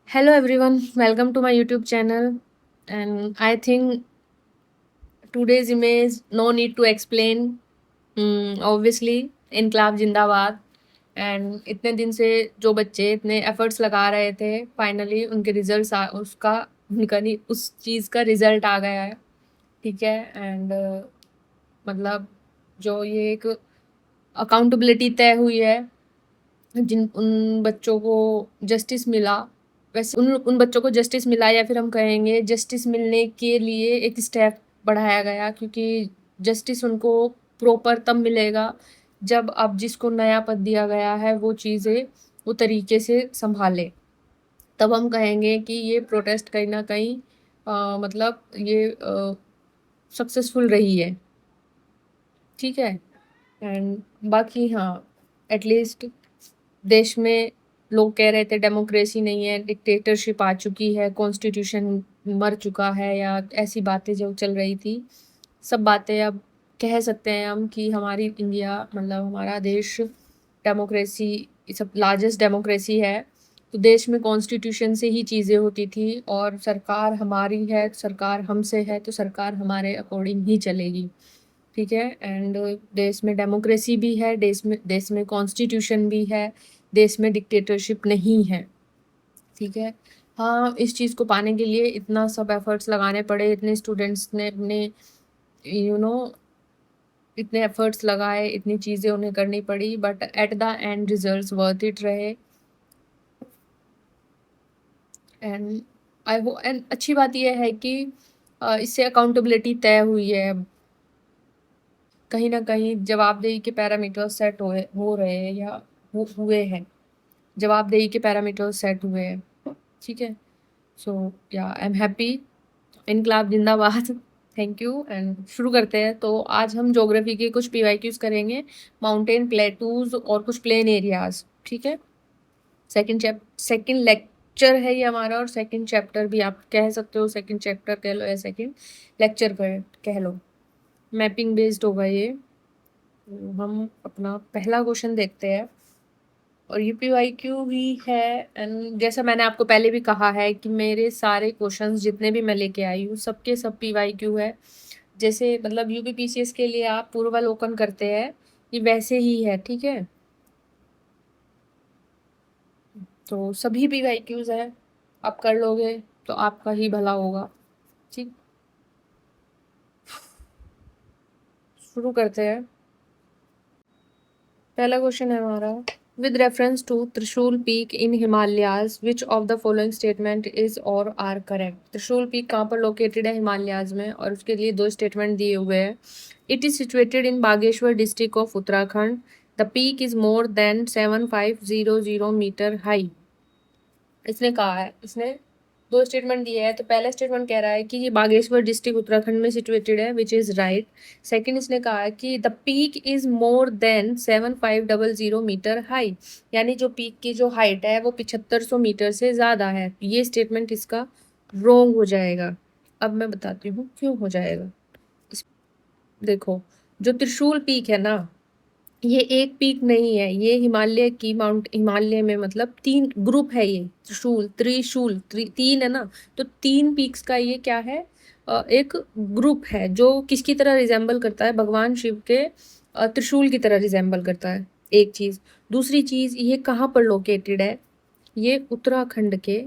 Hello everyone, welcome to my YouTube channel. And I think today's image, no need to explain. Obviously, इनकलाब जिंदाबाद. And इतने दिन से जो बच्चे इतने एफर्ट्स लगा रहे थे, फाइनली उनके रिजल्ट्स उसका उनका नहीं उस चीज़ का रिजल्ट आ गया है. ठीक है. एंड मतलब जो ये एक अकाउंटेबिलिटी तय हुई है, जिन उन बच्चों को जस्टिस मिला, वैसे उन बच्चों को जस्टिस मिला या फिर हम कहेंगे जस्टिस मिलने के लिए एक स्टेप बढ़ाया गया, क्योंकि जस्टिस उनको प्रॉपर तब मिलेगा जब अब जिसको नया पद दिया गया है वो चीज़ें वो तरीके से संभाले. तब हम कहेंगे कि ये प्रोटेस्ट कहीं ना कहीं मतलब ये सक्सेसफुल रही है. ठीक है. एंड बाकी हाँ, एटलीस्ट देश में लोग कह रहे थे डेमोक्रेसी नहीं है, डिक्टेटरशिप आ चुकी है, कॉन्स्टिट्यूशन मर चुका है या ऐसी बातें जो चल रही थी, सब बातें अब कह सकते हैं हम कि हमारी इंडिया मतलब हमारा देश डेमोक्रेसी सब लार्जेस्ट डेमोक्रेसी है. तो देश में कॉन्स्टिट्यूशन से ही चीज़ें होती थी और सरकार हमारी है, सरकार हमसे है, तो सरकार हमारे अकॉर्डिंग ही चलेगी. ठीक है. एंड देश में डेमोक्रेसी भी है, देश में कॉन्स्टिट्यूशन भी है, देश में डिक्टेटरशिप नहीं है. ठीक है. हाँ, इस चीज़ को पाने के लिए इतना सब एफर्ट्स लगाने पड़े, इतने स्टूडेंट्स ने अपने यू नो इतने एफर्ट्स लगाए, इतनी चीज़ें उन्हें करनी पड़ी, but at the end results worth it रहे. एंड आई वो एंड अच्छी बात यह है कि इससे अकाउंटेबिलिटी तय हुई है. कहीं न कहीं जवाबदेही के पैरामीटर्स सेट हो रहे हैं या हुए हैं. जवाबदेही के पैरामीटर्स सेट हुए हैं. ठीक है. सो या आई एम हैप्पी. इनकलाब जिंदाबाद. Thank you. एंड शुरू करते हैं. तो आज हम ज्योग्राफी के कुछ पीवाईक्यूज करेंगे, माउंटेन प्लेटूज और कुछ प्लेन एरियाज. ठीक है. सेकंड लेक्चर है ये हमारा, और सेकंड चैप्टर भी आप कह सकते हो, सेकंड चैप्टर कह लो या सेकंड लेक्चर कह लो. मैपिंग बेस्ड होगा ये. तो हम अपना पहला क्वेश्चन देखते हैं और यूपीवाईक्यू ही है. एंड जैसा मैंने आपको पहले भी कहा है कि मेरे सारे क्वेश्चंस जितने भी मैं लेके आई हूँ सबके सब पीवाईक्यू है. जैसे मतलब यूपीपीसीएस के लिए आप पूर्वावलोकन करते हैं, ये वैसे ही है. ठीक है. तो सभी पीवाईक्यूज है, आप कर लोगे तो आपका ही भला होगा. ठीक. शुरू करते हैं. पहला क्वेश्चन है हमारा, विद रेफरेंस टू त्रिशूल peak in Himalayas which of the following statement is और आर करेक्ट. त्रिशूल पीक कहाँ पर लोकेटेड है हिमालयाज में, और उसके लिए दो स्टेटमेंट दिए हुए हैं. It is situated in Bageshwar district of Uttarakhand. The peak is more than 7500 metre high. इसने कहा है, इसने दो स्टेटमेंट दिए हैं. तो पहला स्टेटमेंट कह रहा है कि ये बागेश्वर डिस्ट्रिक्ट उत्तराखंड में सिचुएटेड है, विच इज राइट. सेकंड इसने कहा है कि the peak is more than 7500 metre high, यानी जो पीक की जो हाइट है वो 7500 मीटर से ज़्यादा है. ये स्टेटमेंट इसका रॉन्ग हो जाएगा. अब मैं बताती हूँ क्यों हो जाएगा. देखो, जो त्रिशूल पीक है ना, ये एक पीक नहीं है, ये हिमालय की हिमालय में मतलब तीन ग्रुप है. ये त्रिशूल तीन है ना, तो तीन पीक्स का ये क्या है, एक ग्रुप है जो किसकी तरह रिजेंबल करता है, भगवान शिव के त्रिशूल की तरह रिजेंबल करता है. एक चीज. दूसरी चीज, ये कहाँ पर लोकेटेड है, ये उत्तराखंड के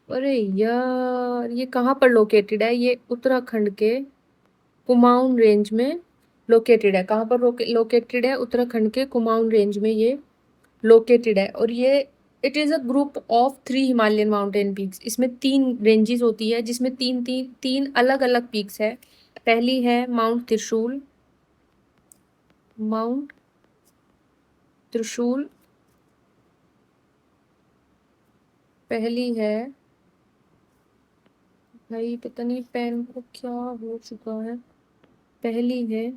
अरे यार, ये कहाँ पर लोकेटेड है, ये उत्तराखंड के कुमाऊन रेंज में लोकेटेड है. कहाँ पर लोकेटेड है, उत्तराखंड के कुमाऊन रेंज में ये लोकेटेड है. और ये it is a group of 3 Himalayan mountain peaks. इसमें 3 रेंजेस होती है जिसमें तीन अलग अलग पीक्स है. पहली है माउंट त्रिशूल. पहली है, भाई पता नहीं पेन को क्या हो चुका है. पहली है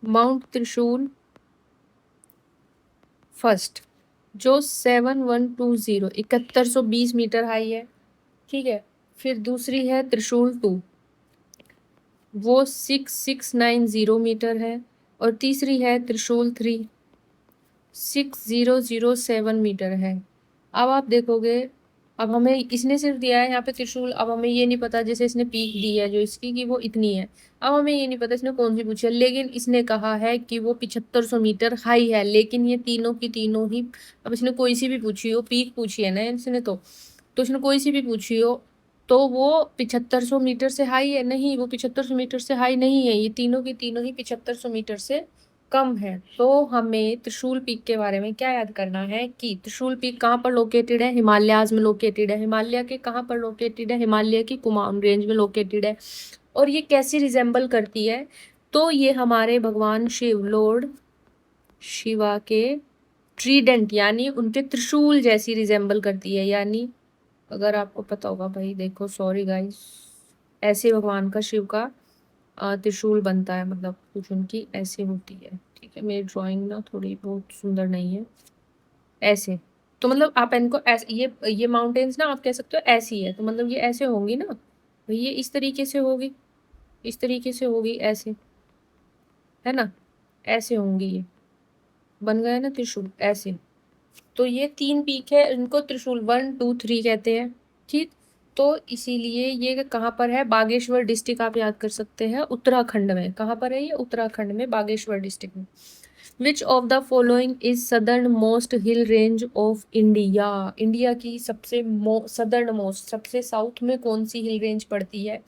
माउंट त्रिशूल फर्स्ट, जो 7120 7120 मीटर हाई है. ठीक है. फिर दूसरी है त्रिशूल 2, वो 6690 मीटर है. और तीसरी है त्रिशूल 3, 6007 मीटर है। अब आप देखोगे, अब हमें इसने सिर्फ दिया है यहाँ पे त्रिशूल, अब हमें ये नहीं पता, जैसे इसने पीक दी है जो इसकी कि वो इतनी है, अब हमें ये नहीं पता इसने कौन सी पूछी है, लेकिन इसने कहा है कि वो 7500 मीटर हाई है, लेकिन ये तीनों की तीनों ही, अब इसने कोई सी भी पूछी हो, पीक पूछी है ना इसने, तो इसने कोई सी भी पूछी हो, तो वो 7500 मीटर से हाई है नहीं, वो 7500 मीटर से हाई नहीं है, ये तीनों की तीनों ही 7500 मीटर से कम है। तो हमें त्रिशूल पीक के बारे में क्या याद करना है कि त्रिशूल पीक कहाँ पर लोकेटेड है, हिमालयाज में लोकेटेड है। हिमालय के कहाँ पर लोकेटेड है, हिमालय की कुमाऊन रेंज में लोकेटेड है। और ये कैसी रिजेंबल करती है, तो ये हमारे भगवान शिव, लॉर्ड शिवा के ट्रीडेंट यानी उनके त्रिशूल जैसी रिजेंबल करती है। यानी अगर आपको पता होगा भाई, देखो सॉरी गाइस, ऐसे भगवान का, शिव का त्रिशूल बनता है, मतलब कुछ उनकी ऐसे होती है। ठीक है, मेरी ड्राइंग ना थोड़ी बहुत सुंदर नहीं है, ऐसे, तो मतलब आप इनको ऐसे, ये माउंटेन्स ना आप कह सकते हो ऐसी है, तो मतलब ये ऐसे होंगी ना, तो ये इस तरीके से होगी, इस तरीके से होगी, ऐसे है ना, ऐसे होंगी, ये बन गया ना त्रिशूल ऐसे। तो ये 3 पीक है, इनको त्रिशूल 1 2 3 कहते हैं। ठीक, तो इसीलिए ये कहाँ पर है, बागेश्वर डिस्ट्रिक्ट आप याद कर सकते हैं, उत्तराखंड में। कहाँ पर है ये, उत्तराखंड में, बागेश्वर डिस्ट्रिक्ट में। विच of the following is southern most hill range of India, India की सबसे सदर्न मोस्ट, सबसे साउथ में कौन सी हिल रेंज पड़ती है,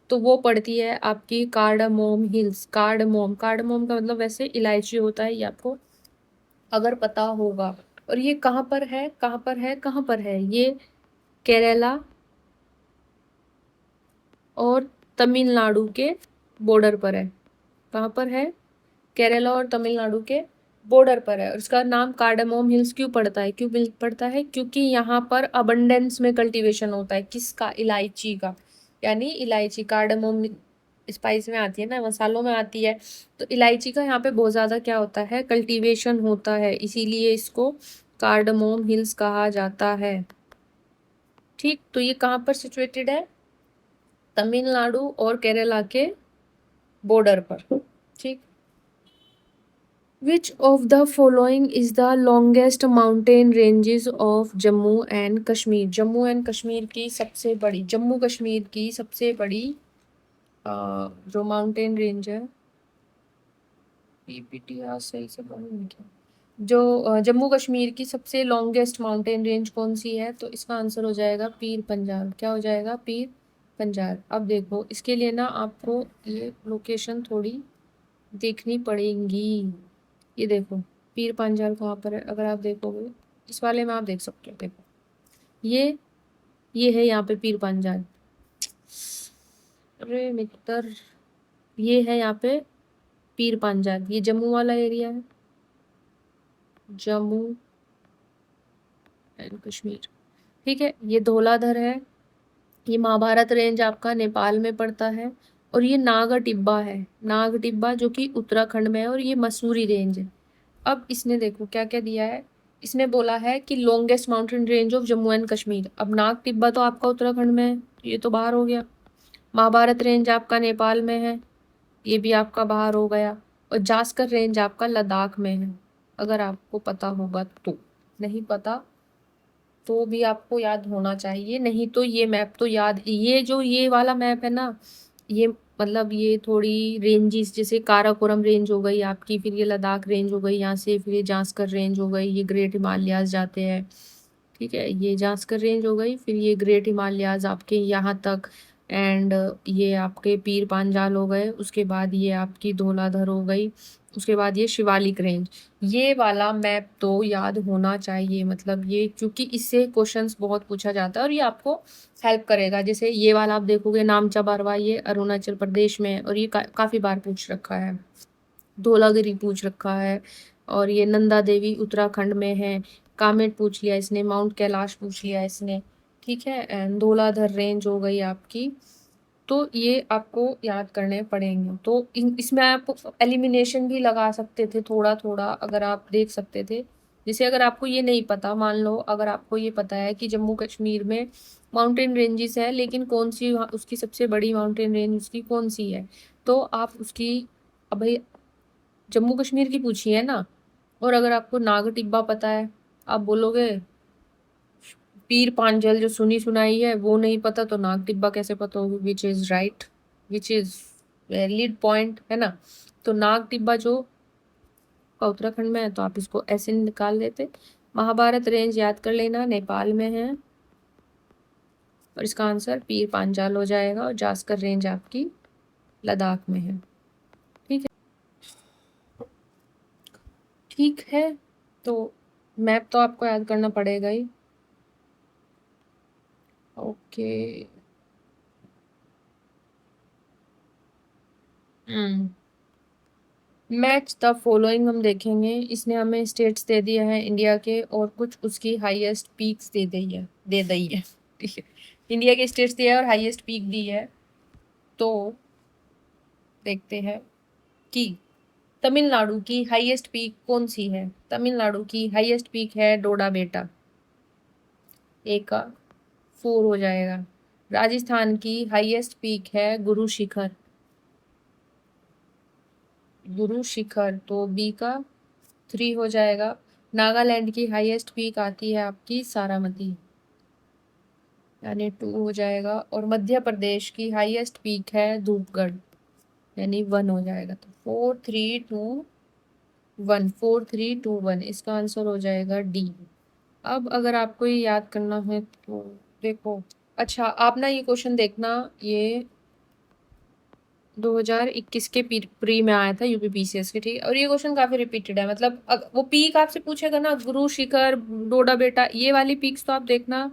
तो वो पड़ती है आपकी कार्डामोम हिल्स। कार्डामोम, कार्डामोम का मतलब वैसे इलायची होता है, ये आपको अगर पता होगा। और ये कहाँ पर है, कहाँ पर है, कहाँ पर है, ये केरला और तमिलनाडु के बॉर्डर पर है। कहाँ पर है, केरला और तमिलनाडु के बॉर्डर पर है। और इसका नाम कार्डामोम हिल्स क्यों पड़ता है, क्यों पड़ता है, क्योंकि यहाँ पर अबंडेंस में कल्टीवेशन होता है, किसका, इलायची का। यानी इलायची, कार्डामोम स्पाइस में आती है ना, मसालों में आती है, तो इलायची का यहाँ पे बहुत ज़्यादा क्या होता है, कल्टीवेशन होता है, इसीलिए इसको कार्डामोम हिल्स कहा जाता है। ठीक, तो ये कहाँ पर सिचुएटेड है, तमिलनाडु और केरला के बॉर्डर पर। ठीक, which of the following is the longest mountain ranges of Jammu and Kashmir, Jammu and Kashmir की सबसे बड़ी, जम्मू कश्मीर की सबसे बड़ी जो माउंटेन रेंज है, पीपीटी सही से बोलूंगी क्या, जो जम्मू कश्मीर की सबसे लॉन्गेस्ट माउंटेन रेंज कौन सी है, तो इसका आंसर हो जाएगा पीर पंजाल। क्या हो जाएगा, पीर पंजाल। अब देखो इसके लिए ना आपको ये लोकेशन थोड़ी देखनी पड़ेगी। ये देखो पीर पंजाल कहाँ पर है, अगर आप देखोगे इस वाले में आप देख सकते हो, देखो ये है यहाँ पे पीर पंजाल। अरे मित्र, ये है यहाँ पे पीर पंजाल, ये जम्मू वाला एरिया है, जम्मू एंड कश्मीर। ठीक है, ये धौलाधर है, ये महाभारत रेंज आपका नेपाल में पड़ता है, और ये नाग टिब्बा है, नाग टिब्बा जो कि उत्तराखंड में है, और ये मसूरी रेंज है। अब इसने देखो क्या क्या दिया है, इसने बोला है कि longest mountain range of Jammu and Kashmir. अब नाग टिब्बा तो आपका उत्तराखंड में है, ये तो बाहर हो गया। महाभारत रेंज आपका नेपाल में है, ये भी आपका बाहर हो गया। और जास्कर रेंज आपका लद्दाख में है, अगर आपको पता होगा तो। नहीं पता तो भी आपको याद होना चाहिए, नहीं तो ये मैप तो याद, ये जो ये वाला मैप है ना, ये मतलब ये थोड़ी रेंजेस, जैसे काराकोरम रेंज हो गई आपकी, फिर ये लद्दाख रेंज हो गई यहाँ से, फिर ये जास्कर रेंज हो गई, ये ग्रेट हिमालयाज जाते हैं। ठीक है, ये जास्कर रेंज हो गई, फिर ये ग्रेट हिमालयाज आपके यहाँ तक, एंड ये आपके पीर पांजाल हो गए, उसके बाद ये आपकी धौलाधर हो गई, उसके बाद ये शिवालिक रेंज। ये वाला मैप तो याद होना चाहिए, मतलब ये, क्योंकि इससे क्वेश्चंस बहुत पूछा जाता है और ये आपको हेल्प करेगा। जैसे ये वाला आप देखोगे, नामचा बारवा, ये अरुणाचल प्रदेश में है, और ये काफ़ी बार पूछ रखा है। धौलागिरी पूछ रखा है, और ये नंदा देवी उत्तराखंड में है, कामेट पूछ लिया इसने, माउंट कैलाश पूछ लिया इसने। ठीक है, एंड धौलाधर रेंज हो गई आपकी। तो ये आपको याद करने पड़ेंगे। तो इसमें आप एलिमिनेशन भी लगा सकते थे थोड़ा थोड़ा, अगर आप देख सकते थे। जैसे अगर आपको ये नहीं पता, मान लो अगर आपको ये पता है कि जम्मू कश्मीर में माउंटेन रेंजेस है, लेकिन कौन सी उसकी सबसे बड़ी माउंटेन रेंज उसकी कौन सी है, तो आप उसकी, अब भाई जम्मू कश्मीर की पूछी है ना, और अगर आपको नाग टिब्बा पता है, आप बोलोगे पीर पांजल जो सुनी सुनाई है वो नहीं पता, तो नाग टिब्बा कैसे पता होगी, which is right, which is valid point, है ना। तो नाग टिब्बा जो का उत्तराखंड में है, तो आप इसको ऐसे निकाल लेते। महाभारत रेंज याद कर लेना, नेपाल में है, और इसका आंसर पीर पांजाल हो जाएगा, और जास्कर रेंज आपकी लद्दाख में है। ठीक है, ठीक है। तो मैप तो आपको याद करना पड़ेगा ही। Okay. Hmm match the following हम देखेंगे। इसने हमें स्टेट्स दे दिया है इंडिया के, और कुछ उसकी हाईएस्ट पीक्स दे दी है ठीक है, इंडिया के स्टेट्स दिया है और हाईएस्ट पीक दी है। तो देखते हैं कि तमिलनाडु की हाईएस्ट पीक कौन सी है। तमिलनाडु की हाईएस्ट पीक है डोडा बेटा, ए का 4 हो जाएगा। राजस्थान की हाईएस्ट पीक है गुरु शिखर, तो बी का 3 हो जाएगा। नागालैंड की हाईएस्ट पीक आती है आपकी सारामती, यानी 2 हो जाएगा। और मध्य प्रदेश की हाईएस्ट पीक है धूपगढ़, यानी 1 हो जाएगा। तो 4 3 2 1, 4 3 2 1, इसका आंसर हो जाएगा डी। अब अगर आपको ये याद करना है तो देखो, अच्छा आप ना ये क्वेश्चन देखना, ये 2021 के प्री में आया था यूपीपीसीएस के, ठीक है। और ये क्वेश्चन काफी रिपीटेड है, मतलब वो पीक आपसे पूछेगा ना, गुरु शिखर डोडा बेटा, ये वाली पीक्स तो आप देखना,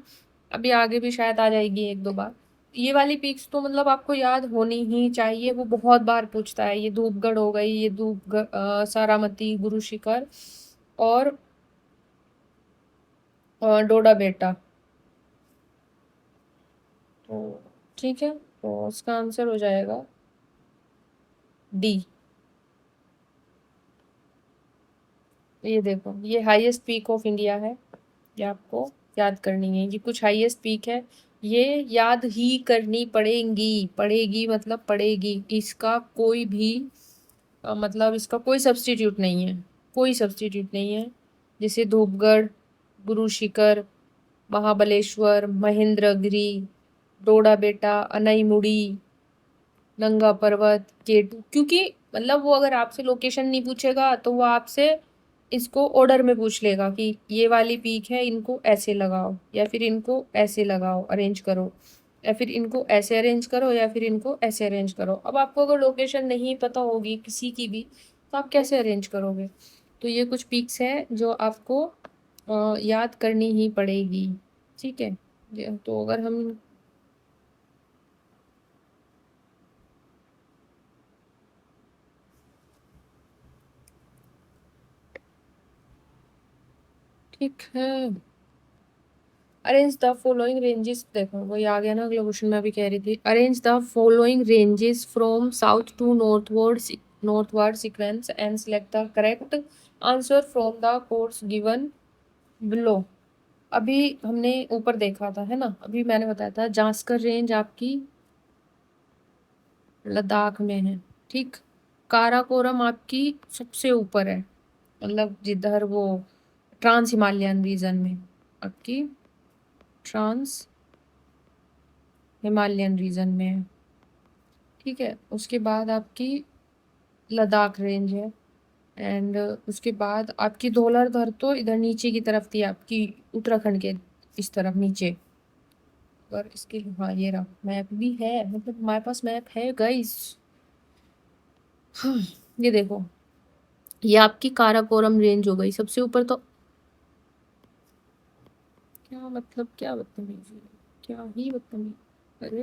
अभी आगे भी शायद आ जाएगी एक दो बार। ये वाली पीक्स तो मतलब आपको याद होनी ही चाहिए, वो बहुत बार पूछता है। ये धूपगढ़ हो गई, ये धूपगढ़, सारामती, गुरु शिखर और डोडा बेटा। तो ठीक है, तो उसका आंसर हो जाएगा डी। ये देखो, ये हाईएस्ट पीक ऑफ इंडिया है, ये आपको याद करनी है। ये कुछ हाईएस्ट पीक है, ये याद ही करनी पड़ेगी मतलब पड़ेगी। इसका कोई भी मतलब इसका कोई सब्स्टिट्यूट नहीं है, कोई सब्स्टिट्यूट नहीं है। जैसे धूपगढ़, गुरु शिखर, महाबलेश्वर, महेंद्रगिरी, डोडा बेटा, अनाईमुड़ी, नंगा पर्वत, केटू, क्योंकि मतलब वो अगर आपसे लोकेशन नहीं पूछेगा तो वो आपसे इसको ऑर्डर में पूछ लेगा कि ये वाली पीक है, इनको ऐसे लगाओ, या फिर इनको ऐसे लगाओ, अरेंज करो, या फिर इनको ऐसे अरेंज करो, या फिर इनको ऐसे अरेंज करो। अब आपको अगर लोकेशन नहीं पता होगी किसी की भी, तो आप कैसे अरेंज करोगे। तो ये कुछ पीक्स है जो आपको याद करनी ही पड़ेगी, ठीक है। तो अगर हम ठीक है, अरेंज द फॉलोइंग रेंजेस, देखो वही आ गया ना अगला क्वेश्चन, मैं अभी कह रही थी। Arrange the following ranges from south to northward sequence and select the correct answer from the course given below. अभी हमने ऊपर देखा था, है ना, अभी मैंने बताया था जास्कर रेंज आपकी लद्दाख में है, ठीक। काराकोरम आपकी सबसे ऊपर है, मतलब जिधर वो ट्रांस हिमालयन रीजन में, आपकी ट्रांस हिमालयन रीजन में है, ठीक है। उसके बाद आपकी लद्दाख रेंज है, एंड उसके बाद आपकी धौलाधर तो इधर नीचे की तरफ थी आपकी, उत्तराखंड के इस तरफ नीचे। और इसके, हाँ ये रहा, मैप भी है, मतलब हमारे पास मैप है गाइस। हाँ, ये देखो, ये आपकी काराकोरम रेंज हो गई सबसे ऊपर। तो क्या मतलब, क्या बदतमीजी है, क्या ही बदतमीजी। अरे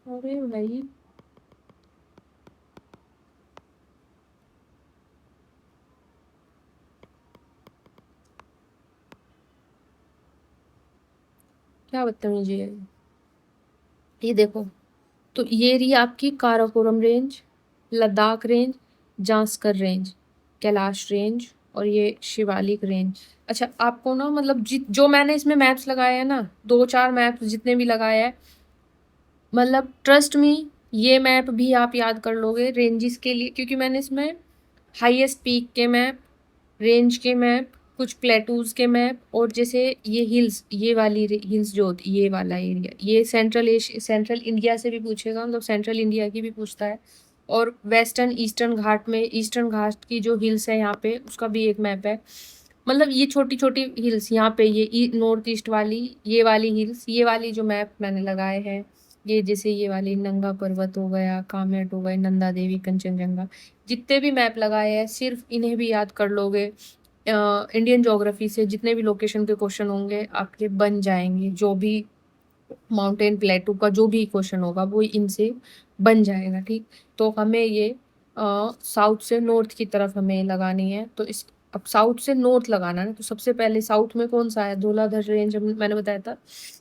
अरे भाई, क्या बदतमीजी है। ये देखो, तो ये रही आपकी Karakoram range, Ladakh range, Zanskar range, Kailash range, और ये शिवालिक रेंज। अच्छा आपको ना मतलब जो मैंने इसमें मैप्स लगाए हैं ना, 2 4 मैप्स जितने भी लगाए हैं, मतलब ट्रस्ट मी, ये मैप भी आप याद कर लोगे रेंजेस के लिए, क्योंकि मैंने इसमें हाईएस्ट पीक के मैप, रेंज के मैप, कुछ प्लेटूज के मैप, और जैसे ये हिल्स, ये वाली हिल्स जो होती, ये वाला एरिया, ये सेंट्रल इंडिया से भी पूछेगा, मतलब सेंट्रल इंडिया की भी पूछता है। और वेस्टर्न ईस्टर्न घाट में, ईस्टर्न घाट की जो हिल्स है यहाँ पे, उसका भी एक मैप है। मतलब ये छोटी छोटी हिल्स यहाँ पे, ये नॉर्थ ईस्ट वाली, ये वाली हिल्स, ये वाली जो मैप मैंने लगाए हैं, ये जैसे ये वाली नंगा पर्वत हो गया, कामेट हो गए, नंदा देवी, कंचनजंगा, जितने भी मैप लगाए हैं सिर्फ इन्हें भी याद कर लोगे, इंडियन ज्योग्राफी से जितने भी लोकेशन के क्वेश्चन होंगे आपके बन जाएंगे। जो भी माउंटेन प्लेटू का जो भी क्वेश्चन होगा वो इनसे बन जाएगा। ठीक, तो हमें ये साउथ से नॉर्थ की तरफ हमें लगानी है। तो इस अब साउथ से नॉर्थ लगाना है, तो सबसे पहले साउथ में कौन सा है, धौलाधर रेंज, मैंने बताया था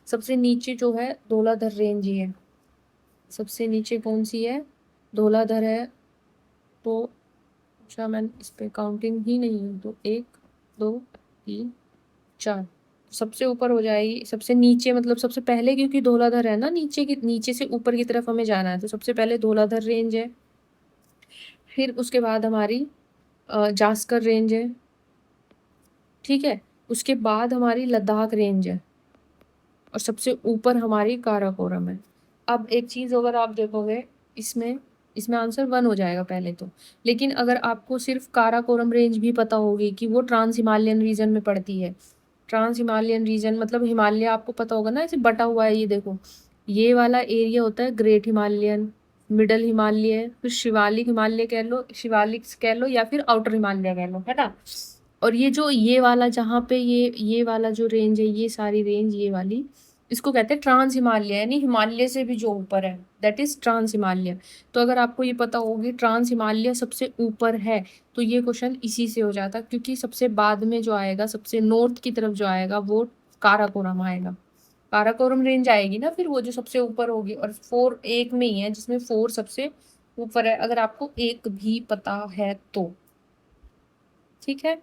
सबसे नीचे जो है धौलाधर रेंज ही है। सबसे नीचे कौन सी है, धौलाधर है। तो अच्छा, मैं इस पे काउंटिंग ही नहीं है, तो 1 2 3 4, सबसे ऊपर हो जाएगी, सबसे नीचे मतलब सबसे पहले, क्योंकि धौलाधर है ना, नीचे से ऊपर की तरफ हमें जाना है, तो सबसे पहले धौलाधर रेंज है। फिर उसके बाद हमारी जास्कर रेंज है। ठीक है, उसके बाद हमारी लद्दाख रेंज है, और सबसे ऊपर हमारी काराकोरम है। अब एक चीज़ अगर आप देखोगे, इसमें इसमें आंसर 1 हो जाएगा पहले तो। लेकिन अगर आपको सिर्फ काराकोरम रेंज भी पता होगी कि वो ट्रांस हिमालयन रीजन में पड़ती है, ट्रांस हिमालयन रीजन मतलब हिमालय आपको पता होगा ना, ऐसे बटा हुआ है, ये देखो, ये वाला एरिया होता है ग्रेट हिमालयन, मिडल हिमालय, फिर शिवालिक हिमालय कह लो, शिवालिक कह लो, या फिर आउटर हिमालय कह लो, है ना। और ये जो ये वाला जहाँ पे ये वाला जो रेंज है, ये सारी रेंज ये वाली, इसको कहते हैं ट्रांस हिमालय, यानी हिमालय से भी जो ऊपर है, दैट इज ट्रांस हिमालय। तो अगर आपको ये पता होगी ट्रांस हिमालय सबसे ऊपर है, तो ये क्वेश्चन इसी से हो जाता, क्योंकि सबसे बाद में जो आएगा, सबसे नॉर्थ की तरफ जो आएगा वो काराकोरम आएगा। काराकोरम रेंज आएगी ना, फिर वो जो सबसे ऊपर होगी, और 4 एक में ही है जिसमें 4 सबसे ऊपर है, अगर आपको एक भी पता है तो। ठीक है,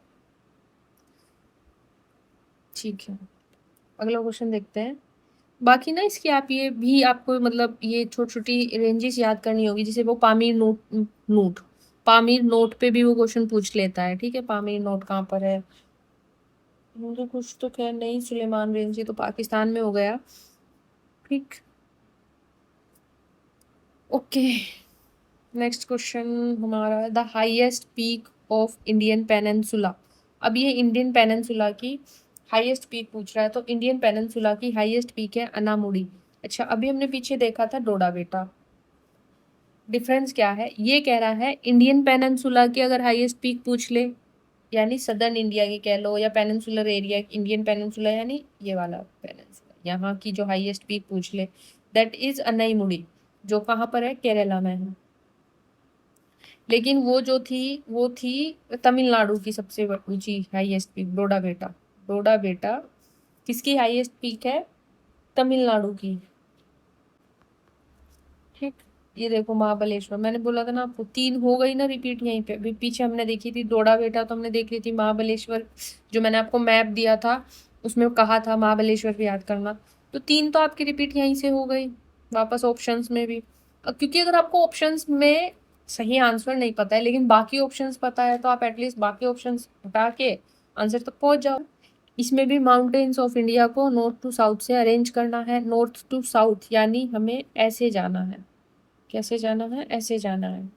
ठीक है, अगला क्वेश्चन देखते हैं। बाकी ना इसकी आप ये भी आपको मतलब ये छोटी छोटी रेंजेस याद करनी होगी, जैसे वो पामीर नोट पामीर नोट पे भी वो क्वेश्चन पूछ लेता है। ठीक है, पामीर नोट कहाँ पर है, मुझे कुछ तो खैर नहीं, सुलेमान रेंज ये तो पाकिस्तान में हो गया। ठीक, ओके, नेक्स्ट क्वेश्चन हमारा, the highest peak of Indian peninsula. अब ये इंडियन पेनिनसुला की हाईएस्ट पीक पूछ रहा है, तो इंडियन पेनिनसुला की हाईएस्ट पीक है अनामुडी। अच्छा, अभी हमने पीछे देखा था डोडा बेटा, डिफरेंस क्या है, ये कह रहा है इंडियन पेनिनसुला की अगर हाईएस्ट पीक पूछ ले, यानी सदर्न इंडिया की कह लो, या पेनिनसुलर एरिया, इंडियन पेनिनसुला यानी ये वाला पेनिनसुला, यहाँ की जो हाईएस्ट पीक पूछ ले, दैट इज अनाईमुडी, जो कहाँ पर है, केरला में है। लेकिन वो थी तमिलनाडु की सबसे ऊंची हाईएस्ट पीक, डोडा बेटा किसकी हाईएस्ट पीक है, तमिलनाडु की। ठीक, ये देखो महाबलेश्वर, मैंने बोला था ना आपको, 3 हो गई ना रिपीट, यहीं पे अभी पीछे हमने देखी थी डोडा बेटा, तो हमने देख ली थी महाबलेश्वर, जो मैंने आपको मैप दिया था उसमें कहा था महाबलेश्वर भी याद करना। तो 3 तो आपकी रिपीट यहीं से हो गई, वापस ऑप्शंस में भी। अब क्योंकि अगर आपको ऑप्शंस में सही आंसर नहीं पता है लेकिन बाकी ऑप्शंस पता है, तो आप एटलीस्ट बाकी ऑप्शंस हटा के आंसर तक पहुंच जाओ। इसमें भी माउंटेन्स ऑफ इंडिया को नॉर्थ टू साउथ से अरेंज करना है, नॉर्थ टू साउथ यानी हमें ऐसे जाना है, कैसे जाना है, ऐसे जाना है,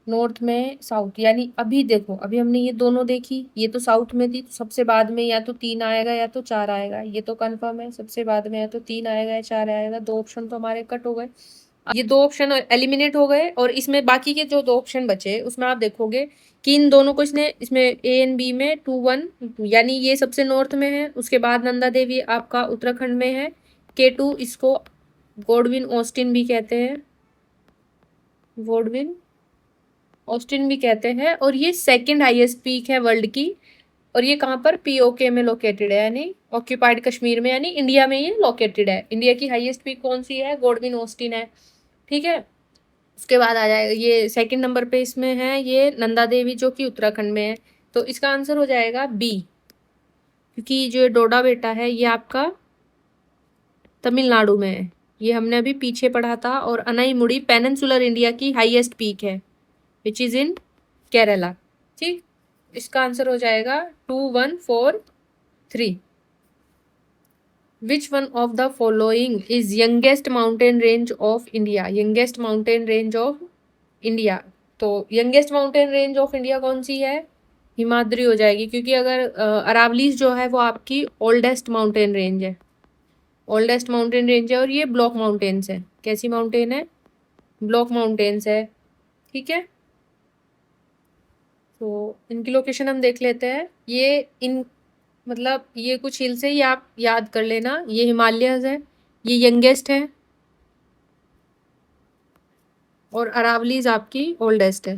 नॉर्थ में साउथ, यानी अभी देखो, अभी हमने ये दोनों देखी, ये तो साउथ में थी, तो सबसे बाद में या तो 3 आएगा या तो 4 आएगा, ये तो कंफर्म है, सबसे बाद में या तो 3 आएगा या 4 आएगा, 2 ऑप्शन तो हमारे कट हो गए। ये 2 ऑप्शन एलिमिनेट हो गए, और इसमें बाकी के जो 2 ऑप्शन बचे उसमें आप देखोगे कि इन दोनों को इसने, इसमें ए एंड बी में 2 1, यानी ये सबसे नॉर्थ में है, उसके बाद नंदा देवी आपका उत्तराखंड में है, K2 इसको गॉडविन ऑस्टिन भी कहते हैं, गॉडविन ऑस्टिन भी कहते हैं, और ये सेकंड हाईएस्ट पीक है वर्ल्ड की, और ये कहाँ पर, POK में लोकेटेड है, यानी ऑक्यूपाइड कश्मीर में, यानी इंडिया में ये लोकेटेड है। इंडिया की हाईएस्ट पीक कौन सी है, गॉडविन ऑस्टिन है। ठीक है, उसके बाद आ जाएगा ये सेकंड नंबर पे इसमें है ये नंदा देवी, जो कि उत्तराखंड में है, तो इसका आंसर हो जाएगा बी, क्योंकि जो डोडा बेटा है ये आपका तमिलनाडु में है, ये हमने अभी पीछे पढ़ा था, और अनाईमुड़ी पेनिनसुलर इंडिया की हाईएस्ट पीक है विच इज इन केरला। ठीक, इसका आंसर हो जाएगा 2143। Which one of the following is youngest mountain range of India? Youngest mountain range of India, तो youngest mountain range of India कौन सी है? हिमाद्री हो जाएगी, क्योंकि अगर अरावलीज जो है वो आपकी ओल्डेस्ट माउंटेन रेंज है, ओल्डेस्ट माउंटेन रेंज है, और ये ब्लॉक माउंटेन्स है। कैसी माउंटेन है? ब्लॉक माउंटेन्स है। ठीक है, तो इनकी लोकेशन हम देख लेते हैं। ये इन मतलब ये कुछ हिल्स है, ये आप याद कर लेना। ये हिमालयज है, ये यंगेस्ट है, और अरावलीज आपकी ओल्डेस्ट है।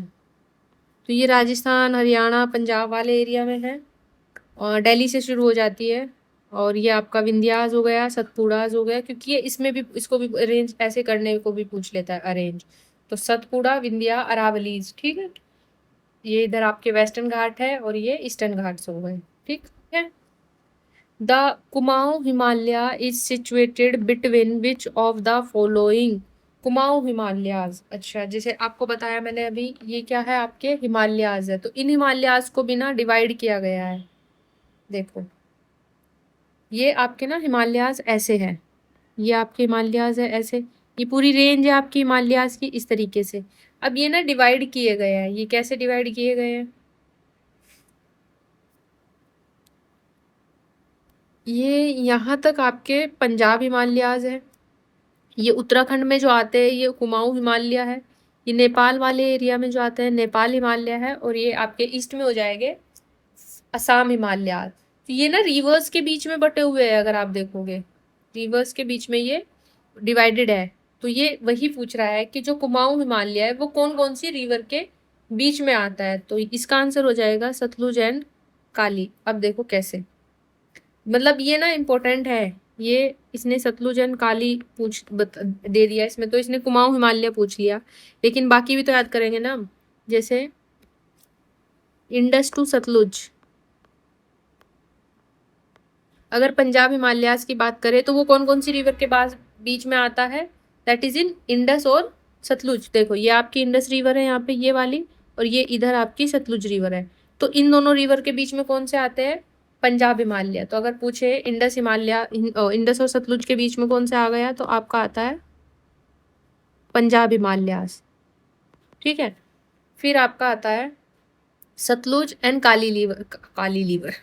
तो ये राजस्थान, हरियाणा, पंजाब वाले एरिया में है, और दिल्ली से शुरू हो जाती है। और ये आपका विंध्यास हो गया, सतपुड़ाज हो गया, क्योंकि ये इसमें भी इसको भी अरेंज ऐसे करने को भी पूछ लेता है, अरेंज। तो सतपुड़ा, विंध्या, अरावलीज। ठीक है, ये इधर आपके वेस्टर्न घाट है, और ये ईस्टर्न घाट्स हो गए। ठीक है। The Kumaon Himalaya is situated between which of the following? Kumaon Himalayas, अच्छा, जैसे आपको बताया मैंने अभी, ये क्या है? आपके हिमालयाज है। तो इन हिमालयाज को भी ना डिवाइड किया गया है। देखो, ये आपके ना हिमालयाज ऐसे हैं, ये आपके हिमालयाज है ऐसे, ये पूरी रेंज है आपकी हिमालयाज की इस तरीके से। अब ये ना डिवाइड किए गए हैं। ये कैसे डिवाइड किए गए हैं? ये यहाँ तक आपके पंजाब हिमालयाज है, ये उत्तराखंड में जो आते हैं ये कुमाऊं हिमालय है, ये नेपाल वाले एरिया में जो आते हैं नेपाल हिमालय है, और ये आपके ईस्ट में हो जाएंगे असम हिमालय। तो ये ना रिवर्स के बीच में बटे हुए हैं, अगर आप देखोगे रिवर्स के बीच में ये डिवाइडेड है। तो ये वही पूछ रहा है कि जो कुमाऊं हिमालय है वो कौन कौन सी रिवर के बीच में आता है। तो इसका आंसर हो जाएगा सतलुज एंड काली। अब देखो कैसे, मतलब ये ना इम्पोर्टेंट है। ये इसने सतलुज एंड काली दे दिया इसमें, तो इसने कुमाऊं हिमालय पूछ लिया, लेकिन बाकी भी तो याद करेंगे ना। जैसे इंडस टू सतलुज, अगर पंजाब हिमालयाज की बात करें तो वो कौन कौन सी रिवर के पास बीच में आता है? दैट इज इन इंडस और सतलुज। देखो, ये आपकी इंडस रिवर है यहाँ पे, ये वाली, और ये इधर आपकी सतलुज रिवर है। तो इन दोनों रिवर के बीच में कौन से आते हैं? पंजाब हिमालय। तो अगर पूछे इंडस हिमालय, इंडस और सतलुज के बीच में कौन से आ गया, तो आपका आता है पंजाब हिमालयाज। ठीक है, फिर आपका आता है सतलुज एंड काली रिवर,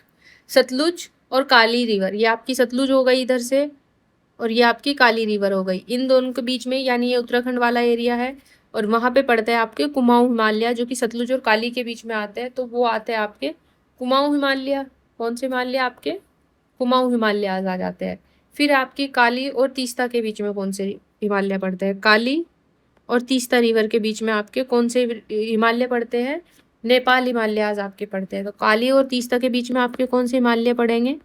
सतलुज और काली रिवर। ये आपकी सतलुज हो गई इधर से, और ये आपकी काली रिवर हो गई। इन दोनों के बीच में, यानी ये उत्तराखंड वाला एरिया है, और वहाँ पे पड़ते हैं आपके कुमाऊं हिमालय, जो कि सतलुज और काली के बीच में आते हैं। तो वो आते हैं आपके कुमाऊं हिमालय। कौन से हिमालय? आपके कुमाऊं हिमालय आ जाते हैं। फिर आपकी काली और तीस्ता के बीच में कौन से हिमालय पड़ते हैं? काली और तीस्ता रिवर के बीच में आपके कौन से हिमालय पड़ते हैं? नेपाल हिमालयाज आपके पड़ते हैं। तो काली और तीस्ता के बीच में आपके कौन से हिमालय पड़ेंगे?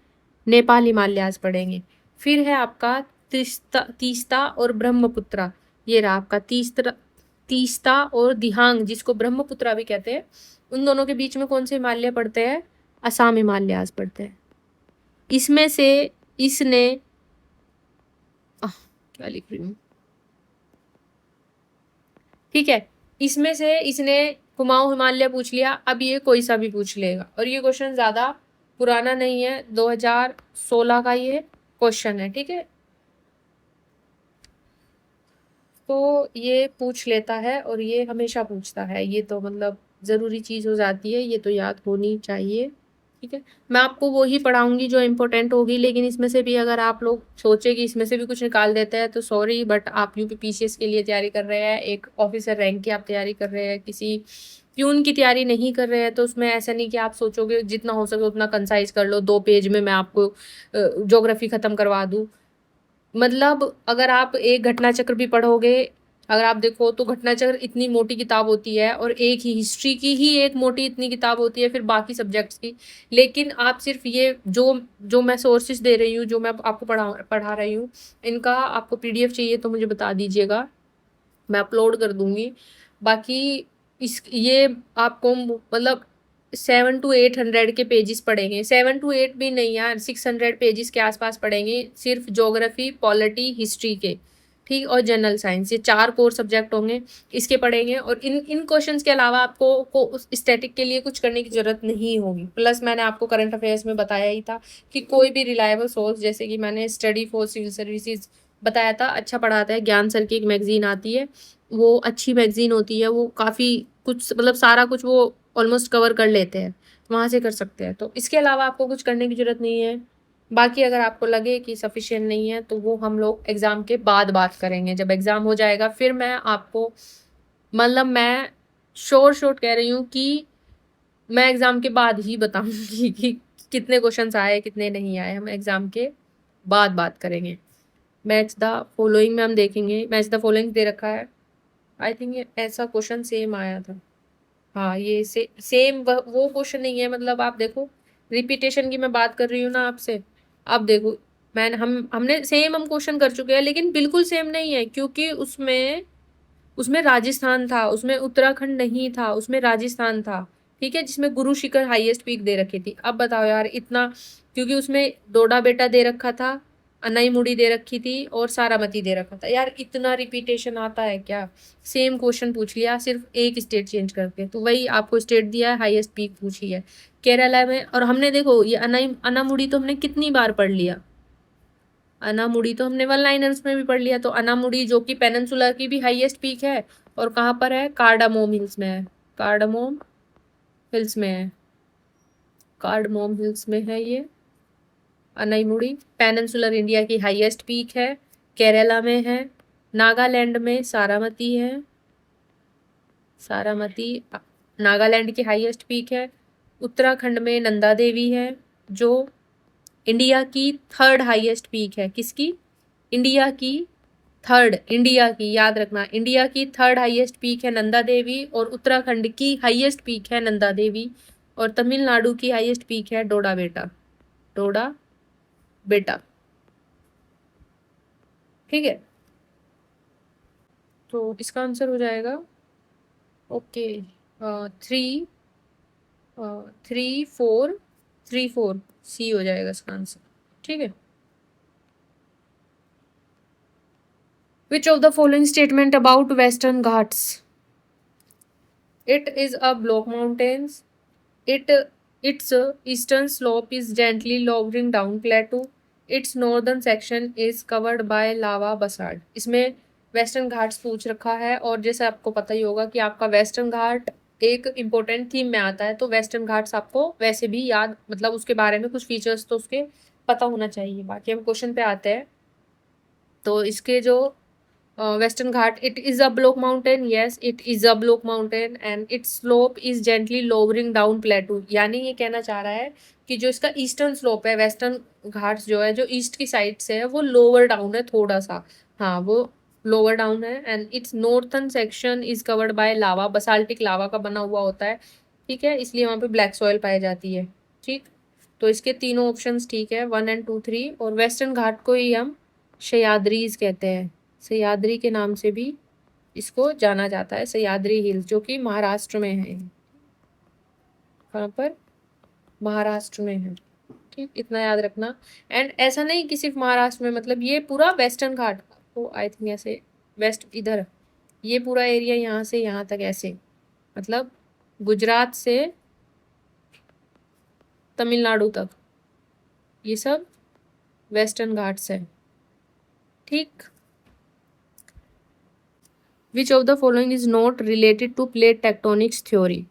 नेपाल हिमालयाज पड़ेंगे। फिर है आपका तीस्ता और ब्रह्मपुत्रा। ये रहा आपका तीस्ता और दिहांग, जिसको ब्रह्मपुत्रा भी कहते हैं। उन दोनों के बीच में कौन से हिमालय पड़ते हैं? असम हिमालयाज पड़ते हैं। इसमें से इसने क्या लिख रही हूँ, ठीक है, इसमें से इसने कुमाऊं हिमालय पूछ लिया। अब ये कोई सा भी पूछ लेगा, और ये क्वेश्चन ज़्यादा पुराना नहीं है, 2016 का ये क्वेश्चन है। ठीक है, तो ये पूछ लेता है, और ये हमेशा पूछता है। ये तो मतलब ज़रूरी चीज़ हो जाती है, ये तो याद होनी चाहिए। ठीक है, मैं आपको वो ही पढ़ाऊंगी जो इम्पोर्टेंट होगी, लेकिन इसमें से भी अगर आप लोग सोचे कि इसमें से भी कुछ निकाल देते हैं तो सॉरी, बट आप यूपीपीसीएस के लिए तैयारी कर रहे हैं, एक ऑफिसर रैंक की आप तैयारी कर रहे हैं, किसी प्यून की तैयारी नहीं कर रहे हैं, तो उसमें ऐसा नहीं कि आप सोचोगे जितना हो सके उतना कंसाइज कर लो, 2 पेज में मैं आपको ज्योग्राफी ख़त्म करवा दूँ। मतलब अगर आप एक घटना चक्र भी पढ़ोगे, अगर आप देखो तो घटना चक्र इतनी मोटी किताब होती है, और एक ही हिस्ट्री की ही एक मोटी इतनी किताब होती है, फिर बाकी सब्जेक्ट्स की। लेकिन आप सिर्फ ये जो जो मैं सोर्सेज दे रही हूँ, जो मैं आपको पढ़ा रही हूँ, इनका आपको पीडीएफ चाहिए तो मुझे बता दीजिएगा, मैं अपलोड कर दूँगी। बाकी ये आपको मतलब 700 to 800 के पेजेस पढ़ेंगे, 7 to 8 भी नहीं यार, 600 पेजेस के आसपास पढ़ेंगे, सिर्फ ज्योग्राफी, पॉलिटी, हिस्ट्री के। ठीक, और जनरल साइंस, ये 4 कोर सब्जेक्ट होंगे, इसके पढ़ेंगे। और इन क्वेश्चंस के अलावा आपको स्टैटिक के लिए कुछ करने की ज़रूरत नहीं होगी। प्लस मैंने आपको करंट अफेयर्स में बताया ही था कि कोई भी रिलायबल सोर्स, जैसे कि मैंने स्टडी फॉर सिविल सर्विसेज बताया था, अच्छा पढ़ाता है। ज्ञान सर की एक मैगजीन आती है, वो अच्छी मैगजीन होती है, वो काफ़ी कुछ मतलब सारा कुछ वो ऑलमोस्ट कवर कर लेते हैं, वहाँ से कर सकते हैं। तो इसके अलावा आपको कुछ करने की ज़रूरत नहीं है। बाकी अगर आपको लगे कि सफिशिएंट नहीं है तो वो हम लोग एग्ज़ाम के बाद बात करेंगे। जब एग्ज़ाम हो जाएगा फिर मैं आपको, मतलब मैं शॉर्ट कह रही हूँ कि मैं एग्ज़ाम के बाद ही बताऊँगी कि कितने क्वेश्चंस आए, कितने नहीं आए। हम एग्ज़ाम के बाद बात करेंगे। मैच द फॉलोइंग में हम देखेंगे, मैच द फॉलोइंग दे रखा है। आई थिंक ये ऐसा क्वेश्चन सेम आया था। हाँ, ये सेम वो क्वेश्चन नहीं है। मतलब आप देखो, रिपीटेशन की मैं बात कर रही हूँ ना आपसे। आप देखो, हमने सेम हम क्वेश्चन कर चुके हैं, लेकिन बिल्कुल सेम नहीं है, क्योंकि उसमें उसमें राजस्थान था, उसमें उत्तराखंड नहीं था, उसमें राजस्थान था। ठीक है, जिसमें गुरु शिखर हाईएस्ट पीक दे रखी थी। अब बताओ यार, इतना, क्योंकि उसमें डोडा बेटा दे रखा था, अनाईमुड़ी दे रखी थी और सारामती दे रखा था। यार इतना रिपीटेशन आता है क्या? सेम क्वेश्चन पूछ लिया, सिर्फ एक स्टेट चेंज करके। तो वही आपको स्टेट दिया है, हाईएस्ट पीक पूछी है केरला में। और हमने देखो ये अनामुड़ी तो हमने कितनी बार पढ़ लिया। अनामुड़ी तो हमने वन लाइनर्स में भी पढ़ लिया। तो अनामुड़ी जो कि पेनिनसुला की भी हाईएस्ट पीक है, और कहाँ पर है? कार्डामोम हिल्स में है। कार्डामोम हिल्स में है, कार्डमोम हिल्स में है ये अनाईमुड़ी। पेनिनसुलर इंडिया की हाईएस्ट पीक है, केरला में है। नागालैंड में सारामती है, सारामती नागालैंड की हाईएस्ट पीक है। उत्तराखंड में नंदा देवी है, जो इंडिया की थर्ड हाईएस्ट पीक है। किसकी? इंडिया की थर्ड, इंडिया की, याद रखना, इंडिया की थर्ड हाईएस्ट पीक है नंदा देवी, और उत्तराखंड की हाईएस्ट पीक है नंदा देवी, और तमिलनाडु की हाईएस्ट पीक है डोडा बेटा, डोडा बेटा। ठीक है, तो इसका आंसर हो जाएगा ओके 3 3 4 3 4 सी हो जाएगा इसका आंसर। ठीक है। Which of the following statement about western Ghats? It is a block mountains, It its eastern slope is gently lowering down plateau. Its northern section is covered by lava basalt. इसमें western Ghats पूछ रखा है, और जैसे आपको पता ही होगा कि आपका वेस्टर्न घाट एक इम्पोर्टेंट थीम में आता है, तो वेस्टर्न घाट्स आपको वैसे भी याद, मतलब उसके बारे में कुछ फीचर्स तो उसके पता होना चाहिए। बाकी हम क्वेश्चन पे आते हैं। तो इसके जो western Ghat, it is a block mountain, yes it is a block mountain, and it's slope is gently lowering down प्लेटू। यानी ये कहना चाह रहा है कि जो इसका ईस्टर्न स्लोप है, वेस्टर्न घाट्स जो है, जो ईस्ट की साइड से है, वो लोअर डाउन है थोड़ा सा। हाँ, वो लोअर डाउन है। And its northern section is covered by lava, basaltic lava का बना हुआ होता है। ठीक है, इसलिए वहाँ पे ब्लैक सॉइल पाई जाती है। ठीक, तो इसके तीनों ऑप्शंस ठीक है, 1 and 2 3। और वेस्टर्न घाट को ही हम सह्याद्रीज कहते हैं, सह्याद्री के नाम से भी इसको जाना जाता है, सह्याद्री हिल्स, जो कि महाराष्ट्र में है। कहाँ पर? महाराष्ट्र में है। ठीक, इतना याद रखना। एंड ऐसा नहीं कि सिर्फ महाराष्ट्र में, मतलब ये पूरा वेस्टर्न घाट, तो आई थिंक ऐसे वेस्ट इधर, ये पूरा एरिया यहाँ से यहाँ तक ऐसे, मतलब गुजरात से तमिलनाडु तक, ये सब वेस्टर्न घाट्स है। ठीक। Which of the following is not related to plate tectonics theory?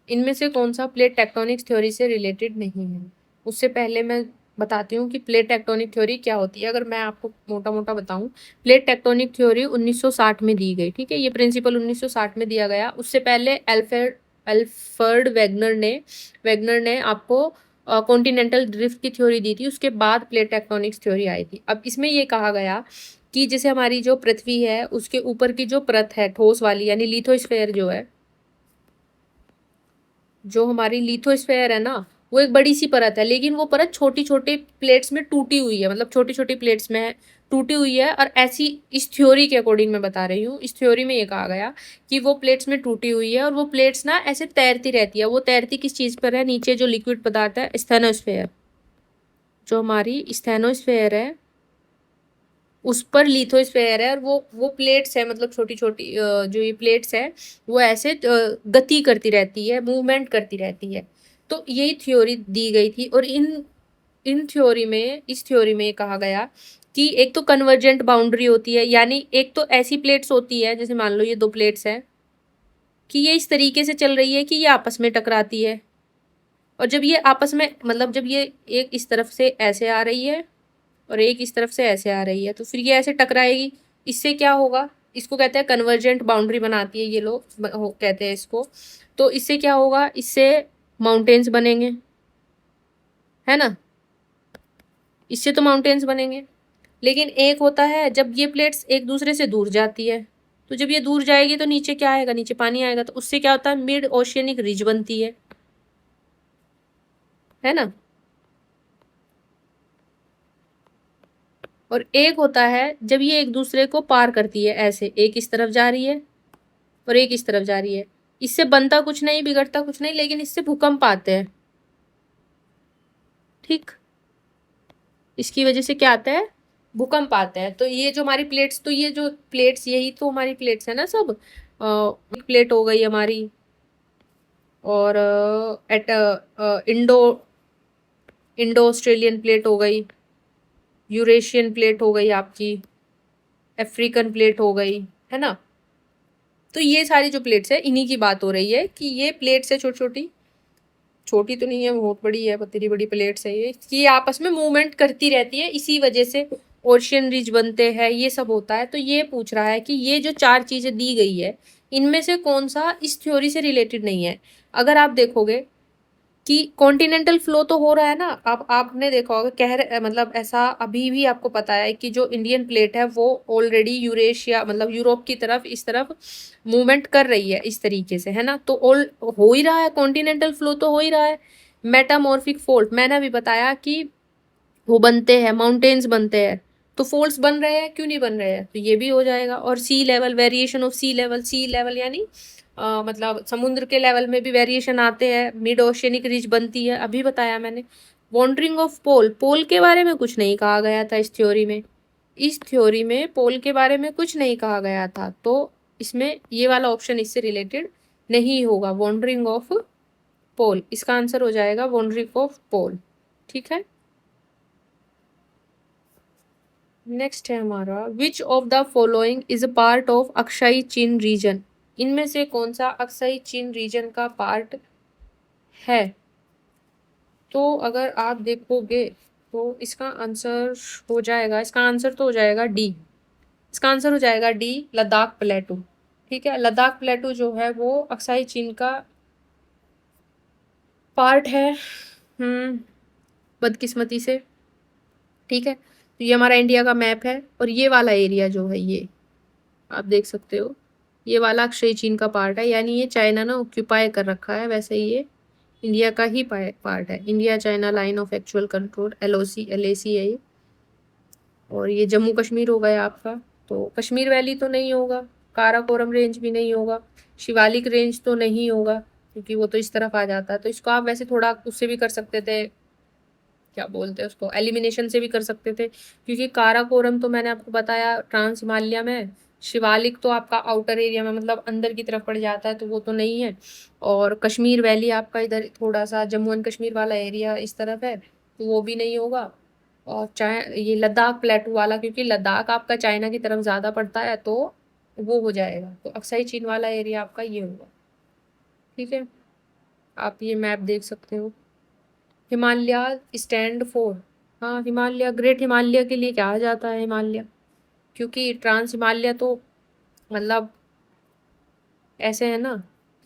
इनमें से कौन सा प्लेट टेक्टोनिक्स थ्योरी से रिलेटेड नहीं है? उससे पहले मैं बताती हूँ कि प्लेट टेक्टोनिक थ्योरी क्या होती है। अगर मैं आपको मोटा मोटा बताऊँ, प्लेट टेक्टोनिक थ्योरी 1960 में दी गई। ठीक है, ये प्रिंसिपल 1960 में दिया गया। उससे पहले एल्फर्ड वेगनर ने आपको कॉन्टिनेंटल ड्रिफ्ट की थ्योरी दी थी। उसके बाद प्लेट टेक्टोनिक्स थ्योरी आई थी। अब इसमें ये कहा गया कि जैसे हमारी जो पृथ्वी है, उसके ऊपर की जो परत है ठोस वाली, यानी लिथोस्फेयर जो है, जो हमारी लिथोस्फेयर है ना, वो एक बड़ी सी परत है, लेकिन वो परत छोटी छोटी प्लेट्स में टूटी हुई है, मतलब छोटी छोटी प्लेट्स में टूटी हुई है। और ऐसी, इस थ्योरी के अकॉर्डिंग मैं बता रही हूँ, इस थ्योरी में ये कहा गया कि वो प्लेट्स में टूटी हुई है, और वो प्लेट्स ना ऐसे तैरती रहती है। वो तैरती किस चीज़ पर है? नीचे जो लिक्विड पदार्थ है, स्थैनोस्फेयर, जो हमारी स्थैनोस्फेयर है, उस पर लिथोस्फेयर है, और वो प्लेट्स है, मतलब छोटी छोटी जो ये प्लेट्स है वो ऐसे गति करती रहती है, मूवमेंट करती रहती है। तो यही थ्योरी दी गई थी, और इन थ्योरी में, इस थ्योरी में कहा गया कि एक तो कन्वर्जेंट बाउंड्री होती है, यानी एक तो ऐसी प्लेट्स होती है, जैसे मान लो ये दो प्लेट्स हैं, कि ये इस तरीके से चल रही है कि ये आपस में टकराती है, और जब ये आपस में, मतलब जब ये एक इस तरफ से ऐसे आ रही है और एक इस तरफ से ऐसे आ रही है, तो फिर ये ऐसे टकराएगी। इससे क्या होगा, इसको कहते हैं कन्वर्जेंट बाउंड्री बनाती है ये लोग, कहते हैं इसको। तो इससे क्या होगा, इससे माउंटेन्स बनेंगे, है ना, इससे तो माउंटेन्स बनेंगे। लेकिन एक होता है जब ये प्लेट्स एक दूसरे से दूर जाती है, तो जब ये दूर जाएगी तो नीचे क्या आएगा, नीचे पानी आएगा, तो उससे क्या होता है, मिड ओशियनिक रिज बनती है ना। और एक होता है जब ये एक दूसरे को पार करती है, ऐसे एक इस तरफ जा रही है और एक इस तरफ जा रही है, इससे बनता कुछ नहीं, बिगड़ता कुछ नहीं, लेकिन इससे भूकंप आते हैं, ठीक। इसकी वजह से क्या आता है, भूकंप आता है। तो ये जो हमारी प्लेट्स, तो ये जो प्लेट्स, यही तो हमारी प्लेट्स है ना सब। एक प्लेट हो गई हमारी, और at Indo Indo Australian plate हो गई, यूरेशियन प्लेट हो गई आपकी, अफ्रीकन प्लेट हो गई, है ना। तो ये सारी जो प्लेट्स है, इन्हीं की बात हो रही है कि ये प्लेट्स है छोटी छोटी, छोटी तो नहीं है, बहुत बड़ी है, बड़ी बड़ी प्लेट्स है ये, कि आपस में मूवमेंट करती रहती है, इसी वजह से ओशियन रिज बनते हैं, ये सब होता है। तो ये पूछ रहा है कि ये जो चार चीजें दी गई है, इनमें से कौन सा इस थ्योरी से रिलेटेड नहीं है। अगर आप देखोगे कि कॉन्टिनेंटल फ्लो तो हो रहा है ना, अब आपने देखा होगा, मतलब ऐसा अभी भी आपको पता है कि जो इंडियन प्लेट है वो ऑलरेडी यूरेशिया, मतलब यूरोप की तरफ, इस तरफ मूवमेंट कर रही है इस तरीके से, है ना। तो ऑल हो ही रहा है, कॉन्टिनेंटल फ्लो तो हो ही रहा है। मेटामॉर्फिक फोल्ट मैंने अभी बताया कि वो बनते हैं, माउंटेन्स बनते हैं, तो फोल्ड्स बन रहे हैं, क्यों नहीं बन रहे हैं, तो ये भी हो जाएगा। और sea level, variation of sea level यानी मतलब समुद्र के लेवल में भी वेरिएशन आते हैं, मिड ओशियनिक रिज बनती है, अभी बताया मैंने। वॉन्डरिंग ऑफ पोल, पोल के बारे में कुछ नहीं कहा गया था इस थ्योरी में, इस थ्योरी में पोल के बारे में कुछ नहीं कहा गया था, तो इसमें ये वाला ऑप्शन इससे रिलेटेड नहीं होगा, वॉन्डरिंग ऑफ पोल, इसका आंसर हो जाएगा वॉन्डरिंग ऑफ पोल, ठीक है। नेक्स्ट है हमारा, विच of the following is a part of Aksai चीन रीजन, इनमें से कौन सा अक्साई चीन रीजन का पार्ट है। तो अगर आप देखोगे तो इसका आंसर हो जाएगा, इसका आंसर तो हो जाएगा डी, इसका आंसर हो जाएगा डी, लद्दाख प्लेटू, ठीक है। लद्दाख प्लेटू जो है वो अक्साई चीन का पार्ट है, बदकिस्मती से, ठीक है। तो ये हमारा इंडिया का मैप है, और ये वाला एरिया जो है, ये आप देख सकते हो, ये वाला अक्षय चीन का पार्ट है, यानी ये चाइना ने ऑक्यूपाई कर रखा है, वैसे ये इंडिया का ही पार्ट है। India China line of actual control, LAC है ये। और ये जम्मू कश्मीर हो गया आपका, तो कश्मीर वैली तो नहीं होगा, काराकोरम रेंज भी नहीं होगा, शिवालिक रेंज तो नहीं होगा, क्योंकि वो तो इस तरफ आ जाता है। तो इसको आप वैसे थोड़ा उससे भी कर सकते थे, क्या बोलते हैं उसको, एलिमिनेशन से भी कर सकते थे, क्योंकि काराकोरम तो मैंने आपको बताया ट्रांस हिमालय में, शिवालिक तो आपका आउटर एरिया में, मतलब अंदर की तरफ पड़ जाता है, तो वो तो नहीं है। और कश्मीर वैली आपका इधर थोड़ा सा जम्मू एंड कश्मीर वाला एरिया इस तरफ है, तो वो भी नहीं होगा। और चाहे ये लद्दाख प्लेटू वाला, क्योंकि लद्दाख आपका चाइना की तरफ ज़्यादा पड़ता है, तो वो हो जाएगा। तो अक्साई चीन वाला एरिया आपका ये होगा, ठीक है। आप ये मैप देख सकते हो। हिमालय स्टैंड फॉर, हाँ हिमालय, ग्रेट हिमालय के लिए कहा जाता है हिमालय, क्योंकि ट्रांस हिमालय तो मतलब ऐसे है ना,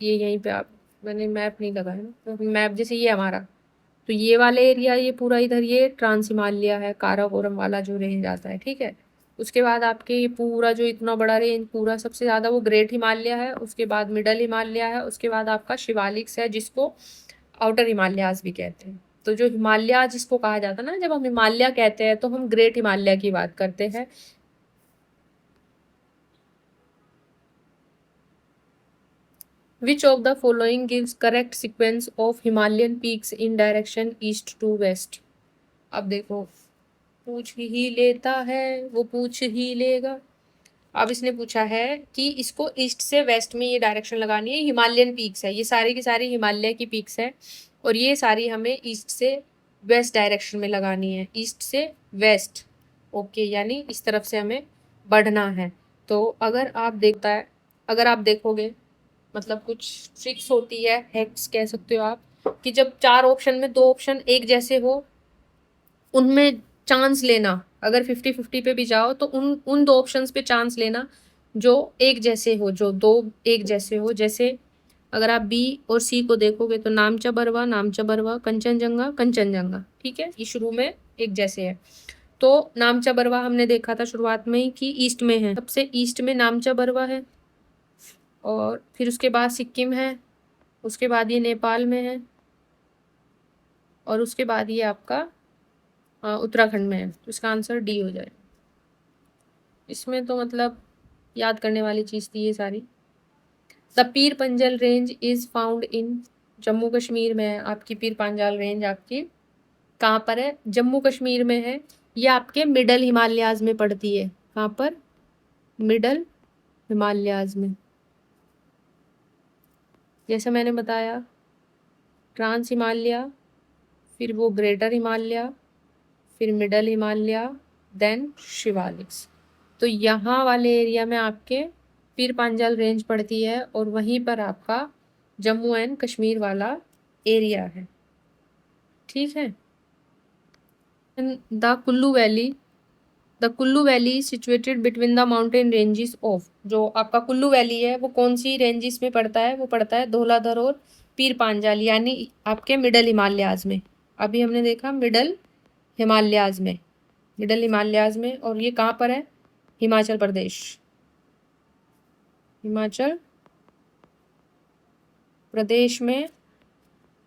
ये यहीं पे आप, मैंने मैप नहीं लगाया ना, तो मैप जैसे ये हमारा, तो ये वाला एरिया, ये पूरा इधर ये ट्रांस हिमालय है, काराकोरम वाला जो रेंज आता है, ठीक है। उसके बाद आपके ये पूरा जो इतना बड़ा रेंज, पूरा सबसे ज़्यादा वो ग्रेट हिमालय है, उसके बाद मिडल हिमालय है, उसके बाद आपका शिवालिक्स है, जिसको आउटर हिमालयाज भी कहते हैं। तो जो हिमालय जिसको कहा जाता है ना, जब हम हिमालय कहते हैं तो हम ग्रेट हिमालय की बात करते हैं। Which of the following gives correct sequence of Himalayan peaks in direction east to west. अब देखो, पूछ ही लेता है वो पूछ ही लेगा। अब इसने पूछा है कि इसको ईस्ट से वेस्ट में ये डायरेक्शन लगानी है। हिमालयन पीक्स है, ये सारी की सारी हिमालय की पीक्स है और ये सारी हमें ईस्ट से वेस्ट डायरेक्शन में लगानी है, ईस्ट से वेस्ट। ओके, यानी इस तरफ से हमें बढ़ना है। तो अगर आप देखोगे, मतलब कुछ ट्रिक्स होती है, हैक्स कह सकते हो आप, कि जब 4 ऑप्शन में 2 ऑप्शन एक जैसे हो, उनमें चांस लेना। अगर 50-50 पे भी जाओ तो उन 2 ऑप्शंस पे चांस लेना जो एक जैसे हो, जो 2 एक जैसे हो। जैसे अगर आप बी और सी को देखोगे तो नामचा बरवा, कंचनजंगा कंचनजंगा, ठीक है, ये शुरू में एक जैसे है। तो नामचा बरवा हमने देखा था शुरुआत में ही कि ईस्ट में है, सबसे ईस्ट में नामचा बरवा है, और फिर उसके बाद सिक्किम है, उसके बाद ये नेपाल में है, और उसके बाद ये आपका उत्तराखंड में है। तो इसका आंसर डी हो जाए। इसमें तो मतलब याद करने वाली चीज़ थी ये सारी। The Pir Panjal range is found in, Jammu Kashmir में है आपकी पीर पंजाल रेंज। आपकी कहाँ पर है? जम्मू कश्मीर में है। ये आपके मिडल हिमालयाज में पड़ती है। कहाँ पर? मिडल हिमालयाज में। जैसे मैंने बताया, ट्रांस हिमालय, फिर वो ग्रेटर हिमालय, फिर मिडल हिमालय, देन शिवालिक्स। तो यहाँ वाले एरिया में आपके पीर पांजाल रेंज पड़ती है और वहीं पर आपका जम्मू एंड कश्मीर वाला एरिया है, ठीक है। The Kullu valley situated between the mountain ranges of, जो आपका कुल्लू वैली है वो कौन सी रेंजेस में पड़ता है? वो पड़ता है धौलाधर और पीर पांजाल, यानी आपके मिडल हिमालयाज में। अभी हमने देखा मिडल हिमालयाज में, मिडल हिमालयाज में। और ये कहाँ पर है? हिमाचल प्रदेश, हिमाचल प्रदेश में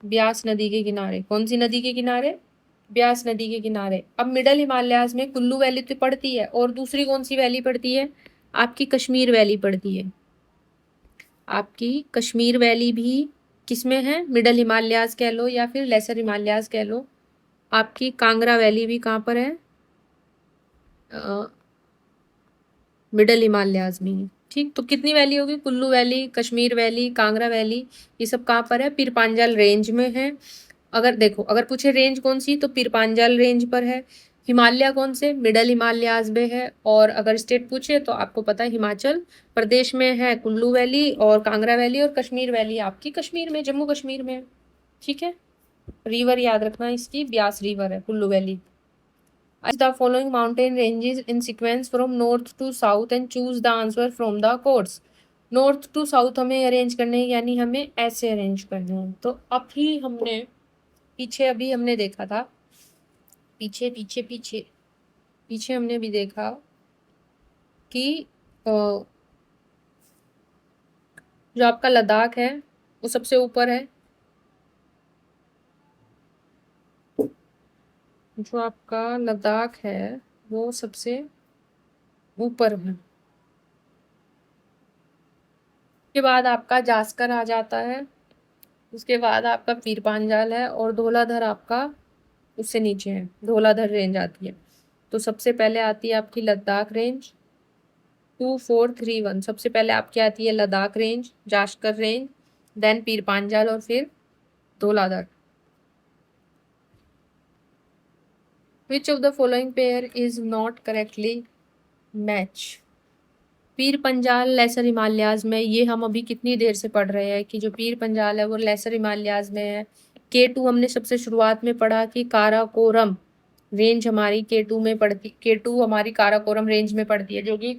ब्यास नदी के किनारे। कौन सी नदी के किनारे? ब्यास नदी के किनारे। अब मिडल हिमालयाज में कुल्लू वैली तो पड़ती है, और दूसरी कौन सी वैली पड़ती है? आपकी कश्मीर वैली पड़ती है। आपकी कश्मीर वैली भी किसमें है? मिडल हिमालयाज कह लो या फिर लेसर हिमालयाज कह लो। आपकी कांगड़ा वैली भी कहाँ पर है? मिडल हिमालयाज में ही, ठीक। तो कितनी वैली होगी? Kullu valley, Kashmir valley, Kangra valley, ये सब कहाँ पर है? पीर पांजाल रेंज में है। अगर देखो, अगर पूछे रेंज कौन सी, तो पीर पांजाल रेंज पर है। हिमालय कौन से? मिडल हिमालयाज में है। और अगर स्टेट पूछे तो आपको पता है हिमाचल प्रदेश में है कुल्लू वैली और कांगड़ा वैली, और कश्मीर वैली आपकी कश्मीर में, जम्मू कश्मीर में, ठीक है। रिवर याद रखना इसकी, ब्यास रिवर है Kullu valley. The following mountain ranges in sequence from north to south and choose the answer from the course. North to south हमें अरेंज करने हैं, यानी हमें ऐसे अरेंज करने हैं। तो अभी हमने देखा था, पीछे पीछे पीछे पीछे हमने भी देखा कि जो आपका लद्दाख है वो सबसे ऊपर है। जो आपका लद्दाख है वो सबसे ऊपर है। उसके बाद आपका जास्कर आ जाता है, उसके बाद आपका पीर पांजाल है, और धौलाधर आपका उससे नीचे है, धौलाधर रेंज आती है। तो सबसे पहले आती है आपकी लद्दाख रेंज, 2 4 3 1। सबसे पहले आपकी आती है Ladakh range, Zanskar range, then Pir Panjal और फिर Dhauladhar. Which of the following pair is not correctly match? Pir Panjal lesser Himalayas में, ये हम अभी कितनी देर से पढ़ रहे हैं कि जो पीर पंजाल है वो लेसर हिमालयाज में है। K2 हमने सबसे शुरुआत में पढ़ा कि काराकोरम रेंज हमारी K2 में पड़ती, K2 हमारी काराकोरम रेंज में पड़ती है, जो कि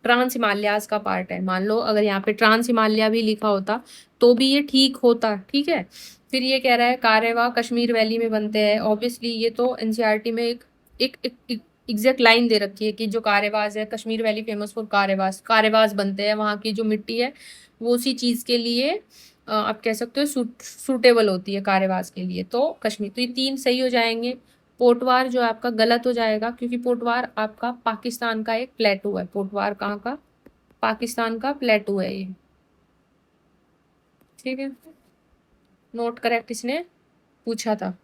ट्रांस हिमालयाज का पार्ट है। मान लो अगर यहाँ पे ट्रांस हिमालय भी लिखा होता तो भी ये ठीक होता, ठीक है। फिर ये कह रहा है कारेवा कश्मीर वैली में बनते हैं। ऑब्वियसली ये तो एनसीईआरटी में एक एग्जैक्ट लाइन दे रखी है कि जो कारेवास है, कश्मीर वैली फेमस फॉर कारेवास, कारेवास बनते हैं। वहाँ की जो मिट्टी है वो उसी चीज़ के लिए आप कह सकते हो सूटेबल होती है कारेवास के लिए। तो कश्मीर, तो ये 3 सही हो जाएंगे। पोटवार जो आपका गलत हो जाएगा, क्योंकि पोटवार आपका पाकिस्तान का एक प्लेटू है। पोटवार कहाँ का? पाकिस्तान का प्लेटू है ये, ठीक है। नोट करेक्ट इसने पूछा था।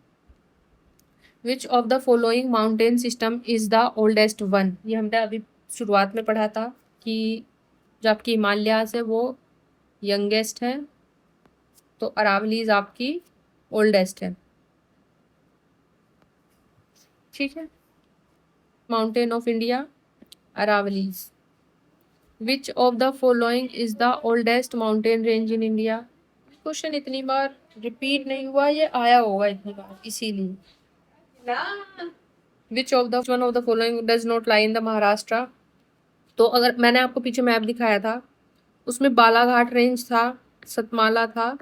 विच of the following mountain system is the oldest one. ये हमने अभी शुरुआत में पढ़ा था कि जो आपकी हिमालयास है वो यंगेस्ट है, तो अरावलीज आपकी ओल्डेस्ट है। ठीक है, mountain of India Aravallis. Which of the following is the oldest mountain range in India. Question इतनी बार रिपीट नहीं हुआ, ये आया होगा इतनी बार इसीलिए। विच of the one of the following does not lie in the Maharashtra. तो अगर मैंने आपको पीछे मैप दिखाया था, उसमें बालाघाट रेंज था, सतमाला था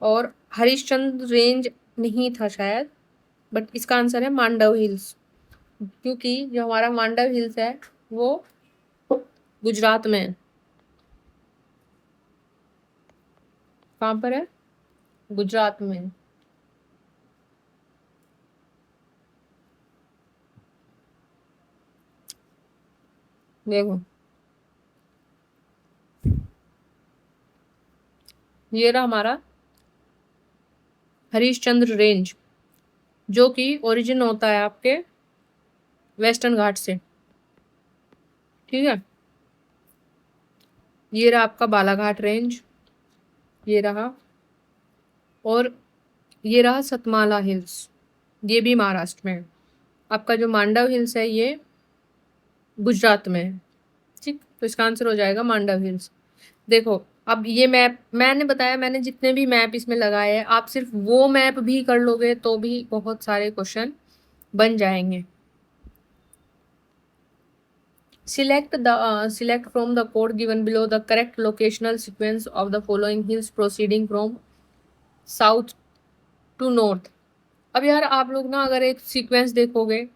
और हरिश्चंद्र रेंज नहीं था शायद, बट इसका आंसर है मांडव हिल्स, क्योंकि जो हमारा मांडव हिल्स है वो गुजरात में है। कहाँ पर है? गुजरात में। देखो ये रहा हमारा हरिश्चंद्र रेंज, जो कि ओरिजिन होता है आपके वेस्टर्न घाट से। ठीक है, ये रहा आपका बालाघाट रेंज, ये रहा, और ये रहा सतमाला हिल्स, ये भी महाराष्ट्र में है। आपका जो मांडव हिल्स है ये गुजरात में है। ठीक, तो इसका आंसर हो जाएगा मांडव हिल्स। देखो अब ये मैप मैंने बताया, मैंने जितने भी मैप इसमें लगाए हैं, आप सिर्फ वो मैप भी कर लोगे तो भी बहुत सारे क्वेश्चन बन जाएंगे। Select from the code given below the correct locational sequence of the following hills proceeding from south to north। अब यार आप लोग ना अगर एक सीक्वेंस देखोगे,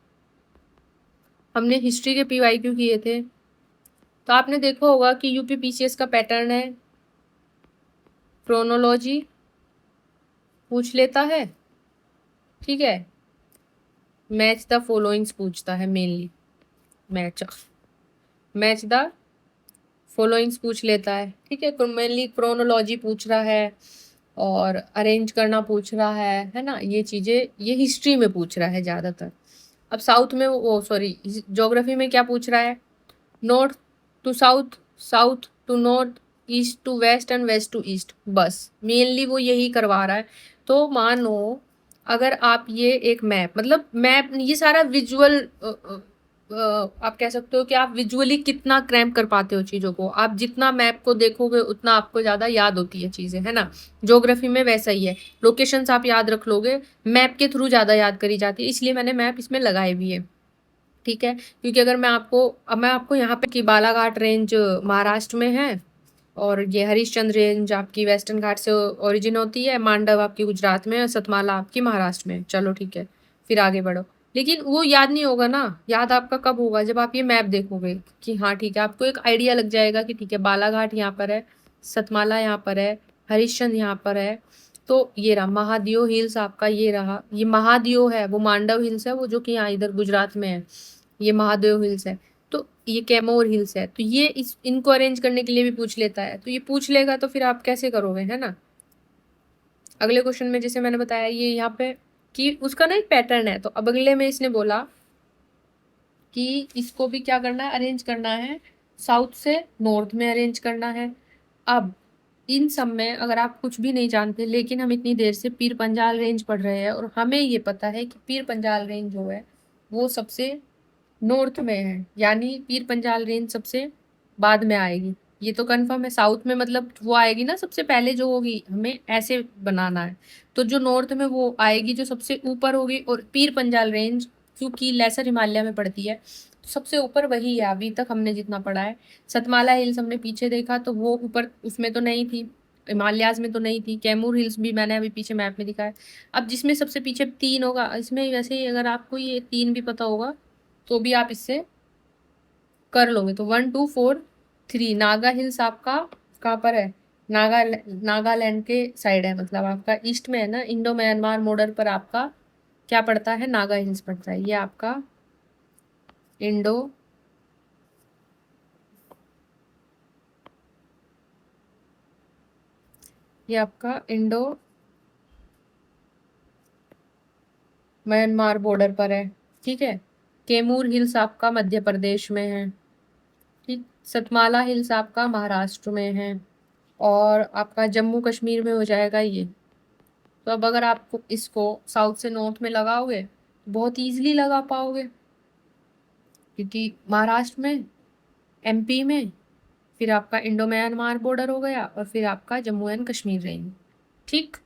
हमने हिस्ट्री के PYQ किए थे, तो आपने देखा होगा कि UPPCS का पैटर्न है क्रोनोलॉजी पूछ लेता है, ठीक है, मैच द फॉलोइंग्स पूछता है मेनली, मैच द फॉलोइंग्स पूछ लेता है। ठीक है, मेनली क्रोनोलॉजी पूछ रहा है और अरेंज करना पूछ रहा है ना, ये चीज़ें ये हिस्ट्री में पूछ रहा है ज़्यादातर। अब साउथ में वो सॉरी ज्योग्राफी में क्या पूछ रहा है? North to south, south to north, east to west and west to east, बस मेनली वो यही करवा रहा है। तो मानो अगर आप ये एक मैप, मतलब मैप ये सारा विजुअल, आप कह सकते हो कि आप विजुअली कितना क्रैम्प कर पाते हो चीज़ों को। आप जितना मैप को देखोगे उतना आपको ज़्यादा याद होती है चीज़ें, है ना। ज्योग्राफी में वैसा ही है, लोकेशंस आप याद रख लोगे, मैप के थ्रू ज़्यादा याद करी जाती है, इसलिए मैंने मैप इसमें लगाए भी है। ठीक है, क्योंकि अगर मैं आपको यहाँ पे कि बालाघाट रेंज महाराष्ट्र में है और ये हरिश्चंद्र रेंज आपकी वेस्टर्न घाट से ओरिजिन होती है, मांडव आपकी गुजरात में और सतमाला आपकी महाराष्ट्र में। चलो ठीक है, फिर आगे बढ़ो। लेकिन वो याद नहीं होगा ना, याद आपका कब होगा? जब आप ये मैप देखोगे कि हाँ ठीक है, आपको एक आइडिया लग जाएगा कि ठीक है बालाघाट यहाँ पर है, सतमाला यहाँ पर है, हरिश्चंद्र यहाँ पर है। तो ये रहा महादेव हिल्स आपका, ये रहा, ये महादेव है, वो मांडव हिल्स है वो जो कि यहाँ इधर गुजरात में है, ये महादेव हिल्स है। तो ये कैमोर हिल्स है, तो ये इनको अरेंज करने के लिए भी पूछ लेता है, तो ये पूछ लेगा तो फिर आप कैसे करोगे, है ना। अगले क्वेश्चन में जैसे मैंने बताया ये यहाँ पे कि उसका ना एक पैटर्न है, तो अब अगले में इसने बोला कि इसको भी क्या करना है, अरेंज करना है, साउथ से नॉर्थ में अरेंज करना है। अब इन सब में अगर आप कुछ भी नहीं जानते, लेकिन हम इतनी देर से पीर पंजाल रेंज पढ़ रहे हैं और हमें ये पता है कि पीर पंजाल रेंज जो है वो सबसे नॉर्थ में है, यानी पीर पंजाल रेंज सबसे बाद में आएगी, ये तो कंफर्म है। साउथ में मतलब वो आएगी ना सबसे पहले जो होगी, हमें ऐसे बनाना है। तो जो नॉर्थ में वो आएगी जो सबसे ऊपर होगी, और पीर पंजाल रेंज क्योंकि लेसर हिमालय में पड़ती है तो सबसे ऊपर वही है अभी तक हमने जितना पढ़ा है। सतमाला हिल्स हमने पीछे देखा तो वो ऊपर उसमें तो नहीं थी, हिमालयाज में तो नहीं थी। कैमूर हिल्स भी मैंने अभी पीछे मैप में दिखा है। अब जिसमें सबसे पीछे 3 होगा, इसमें वैसे ही अगर आपको ये 3 भी पता होगा तो भी आप इससे कर लोगे। तो 1 2 4 3 नागा हिल्स आपका कहाँ पर है? नागालैंड के साइड है, मतलब आपका ईस्ट में है ना, इंडो म्यांमार बॉर्डर पर आपका क्या पड़ता है? नागा हिल्स पड़ता है। ये आपका इंडो ये आपका इंडो म्यांमार बॉर्डर पर है, ठीक है। कैमूर हिल्स आपका मध्य प्रदेश में है, ठीक। सतमाला हिल्स आपका महाराष्ट्र में है, और आपका जम्मू कश्मीर में हो जाएगा ये। तो अब अगर आपको इसको साउथ से नॉर्थ में लगाओगे बहुत ईजिली लगा पाओगे, क्योंकि महाराष्ट्र में, एमपी में, फिर आपका इंडो म्यांमार बॉर्डर हो गया, और फिर आपका जम्मू एंड कश्मीर रेंज, ठीक।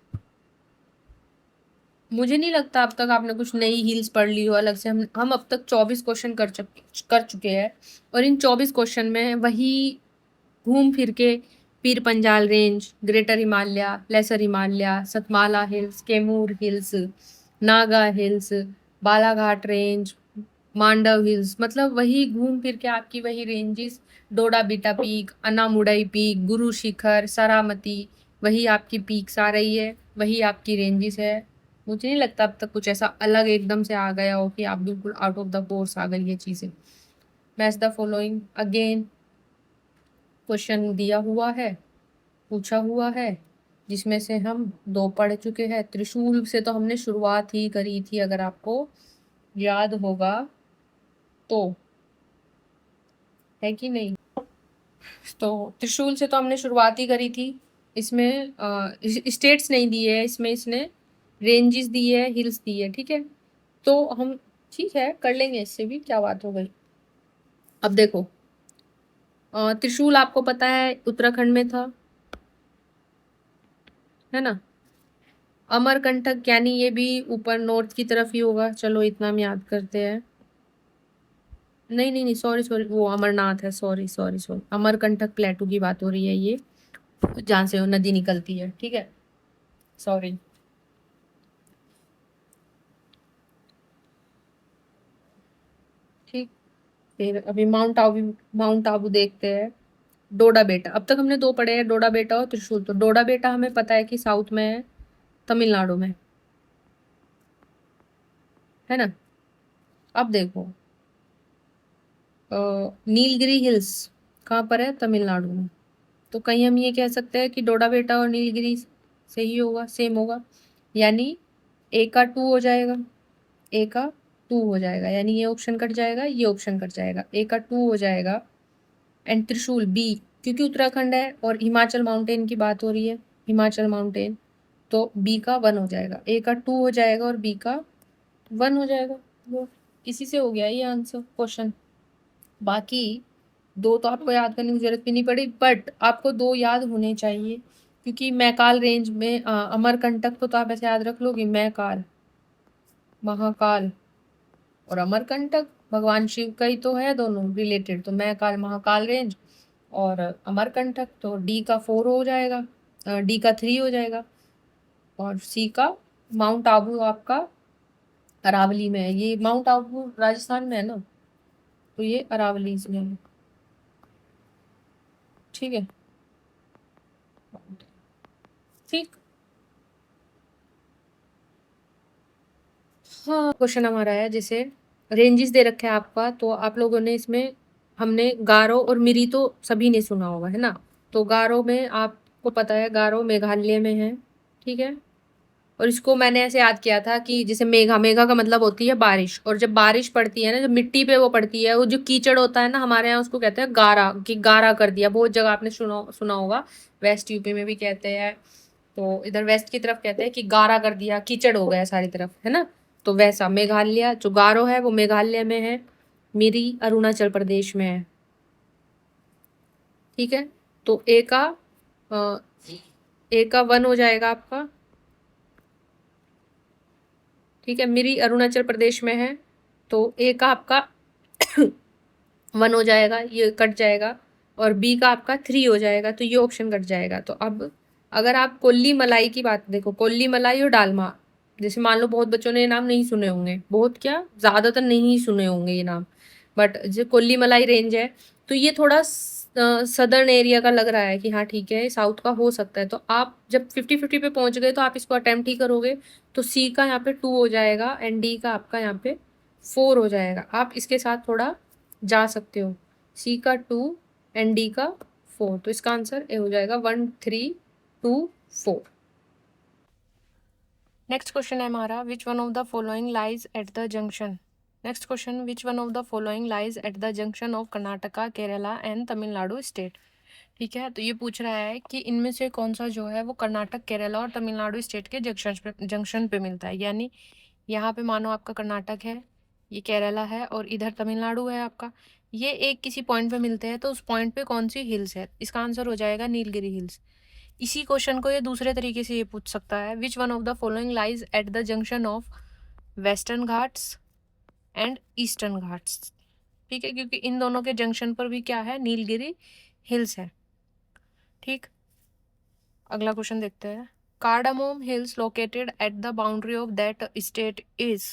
मुझे नहीं लगता अब तक आपने कुछ नई हिल्स पढ़ ली हो अलग से। हम अब तक 24 क्वेश्चन कर चुके हैं, और इन 24 क्वेश्चन में वही घूम फिर के Pir Panjal range, greater Himalaya, lesser Himalaya, Satmala hills, Kaimur hills, Naga hills, Balaghat range, Mandav hills, मतलब वही घूम फिर के आपकी वही ranges, Doddabetta peak, Anamudi peak, Guru Shikhar, Saramati, वही आपकी पीक्स आ रही है, वही आपकी रेंजेस है। मुझे नहीं लगता अब तक कुछ ऐसा अलग एकदम से आ गया हो कि आप बिल्कुल आउट ऑफ द कोर्स आ गई ये चीज़ें। Match the following again, question दिया हुआ है, पूछा हुआ है, जिसमें से हम 2 पढ़ चुके हैं। त्रिशूल से तो हमने शुरुआत ही करी थी, अगर आपको याद होगा तो, है कि नहीं। तो त्रिशूल से तो हमने शुरुआत ही करी थी। इसमें स्टेट्स नहीं दिए है, इसमें इसने रेंजेस दी है, हिल्स दी है, ठीक है। तो हम ठीक है कर लेंगे, इससे भी क्या बात हो गई। अब देखो, त्रिशूल आपको पता है उत्तराखंड में था, है ना। अमरकंटक यानी ये भी ऊपर नॉर्थ की तरफ ही होगा, चलो इतना हम याद करते हैं। नहीं नहीं नहीं, सॉरी सॉरी, वो अमरनाथ है, सॉरी सॉरी सॉरी, अमरकंटक प्लेटू की बात हो रही है ये, जहाँ से वो नदी निकलती है, ठीक है, सॉरी। ठीक, फिर अभी माउंट आबू देखते हैं। डोडा बेटा, अब तक हमने 2 पढ़े हैं, डोडा बेटा और त्रिशूल। तो डोडा बेटा हमें पता है कि साउथ में है, तमिलनाडु में, है ना। अब देखो, नीलगिरी हिल्स कहाँ पर है, तमिलनाडु में। तो कहीं हम ये कह सकते हैं कि डोडा बेटा और नीलगिरी से ही होगा, सेम होगा, यानी ए का 2 हो जाएगा, ए का 2 हो जाएगा, यानी ये ऑप्शन कट जाएगा, ये ऑप्शन कट जाएगा, ए का 2 हो जाएगा। एंड त्रिशूल बी, क्योंकि उत्तराखंड है और हिमाचल माउंटेन की बात हो रही है, हिमाचल माउंटेन, तो बी का 1 हो जाएगा, ए का 2 हो जाएगा और बी का 1 हो जाएगा। वो इसी से हो गया ये आंसर क्वेश्चन। बाकी 2 तो आपको याद करने की जरूरत भी नहीं पड़ी, बट आपको 2 याद होने चाहिए, क्योंकि मैकाल रेंज में अमरकंटक तो आप ऐसे याद रख लोगे, मैकाल, महाकाल और अमरकंटक भगवान शिव का ही तो है, दोनों रिलेटेड। तो मैकाल महाकाल रेंज और अमरकंटक, तो डी का 4 हो जाएगा, डी का 3 हो जाएगा, और सी का माउंट आबू आपका अरावली में है। ये माउंट आबू राजस्थान में है ना, तो ये अरावली में है, ठीक है, ठीक। हाँ, क्वेश्चन हमारा है, जैसे रेंजेस दे रखे हैं आपका, तो आप लोगों ने इसमें, हमने गारो और मिरी तो सभी ने सुना होगा, है ना। तो गारो में आपको पता है, गारो मेघालय में है, ठीक है। और इसको मैंने ऐसे याद किया था कि जैसे मेघा, मेघा का मतलब होती है बारिश, और जब बारिश पड़ती है ना, जब मिट्टी पे वो पड़ती है, वो जो कीचड़ होता है ना, हमारे यहाँ उसको कहते हैं गारा, कि गारा कर दिया। बहुत जगह आपने सुना सुना होगा, वेस्ट यूपी में भी कहते हैं, तो इधर वेस्ट की तरफ कहते हैं कि गारा कर दिया, कीचड़ हो गया सारी तरफ, है ना। तो वैसा मेघालय जो गारो है वो मेघालय में है, मिरी अरुणाचल प्रदेश में है, ठीक है। तो अ, ए का 1 हो जाएगा आपका, ठीक है। मिरी अरुणाचल प्रदेश में है, तो ए का आपका 1 हो जाएगा, ये कट जाएगा, और बी का आपका 3 हो जाएगा, तो ये ऑप्शन कट जाएगा। तो अब अगर आप कोल्ली मलाई की बात देखो, कोल्ली मलाई और डालमा, जैसे मान लो बहुत बच्चों ने ये नाम नहीं सुने होंगे, बहुत क्या ज़्यादातर नहीं सुने होंगे ये नाम, बट जो कोल्ली मलाई रेंज है, तो ये थोड़ा सदर्न एरिया का लग रहा है कि हाँ ठीक है साउथ का हो सकता है। तो आप जब 50-50 पे पहुंच गए तो आप इसको अटेम्प्ट ही करोगे, तो सी का यहाँ पे 2 हो जाएगा, एंड डी का आपका यहाँ पे 4 हो जाएगा। आप इसके साथ थोड़ा जा सकते हो, सी का 2 एंड डी का 4, तो इसका आंसर ए हो जाएगा 1 3 2 4। नेक्स्ट क्वेश्चन है हमारा, विच one of the following lies at the junction. Next question, which one of the following lies at the junction of Karnataka, Kerala and Tamil Nadu state. ठीक है, तो ये पूछ रहा है कि इनमें से कौन सा जो है वो कर्नाटक, केरला और तमिलनाडु स्टेट के जंक्शन पे मिलता है। यानी यहाँ पे मानो आपका कर्नाटक है, ये केरला है और इधर तमिलनाडु है आपका, ये एक किसी पॉइंट पे मिलते हैं, तो उस पॉइंट पे कौन सी हिल्स है। इसका आंसर हो जाएगा नीलगिरी हिल्स। इसी क्वेश्चन को ये दूसरे तरीके से ये पूछ सकता है, विच one of the following lies at the junction of western Ghats and eastern Ghats. ठीक है, क्योंकि इन दोनों के जंक्शन पर भी क्या है, नीलगिरी हिल्स है। ठीक, अगला क्वेश्चन देखते हैं, cardamom hills located at the boundary of that state is.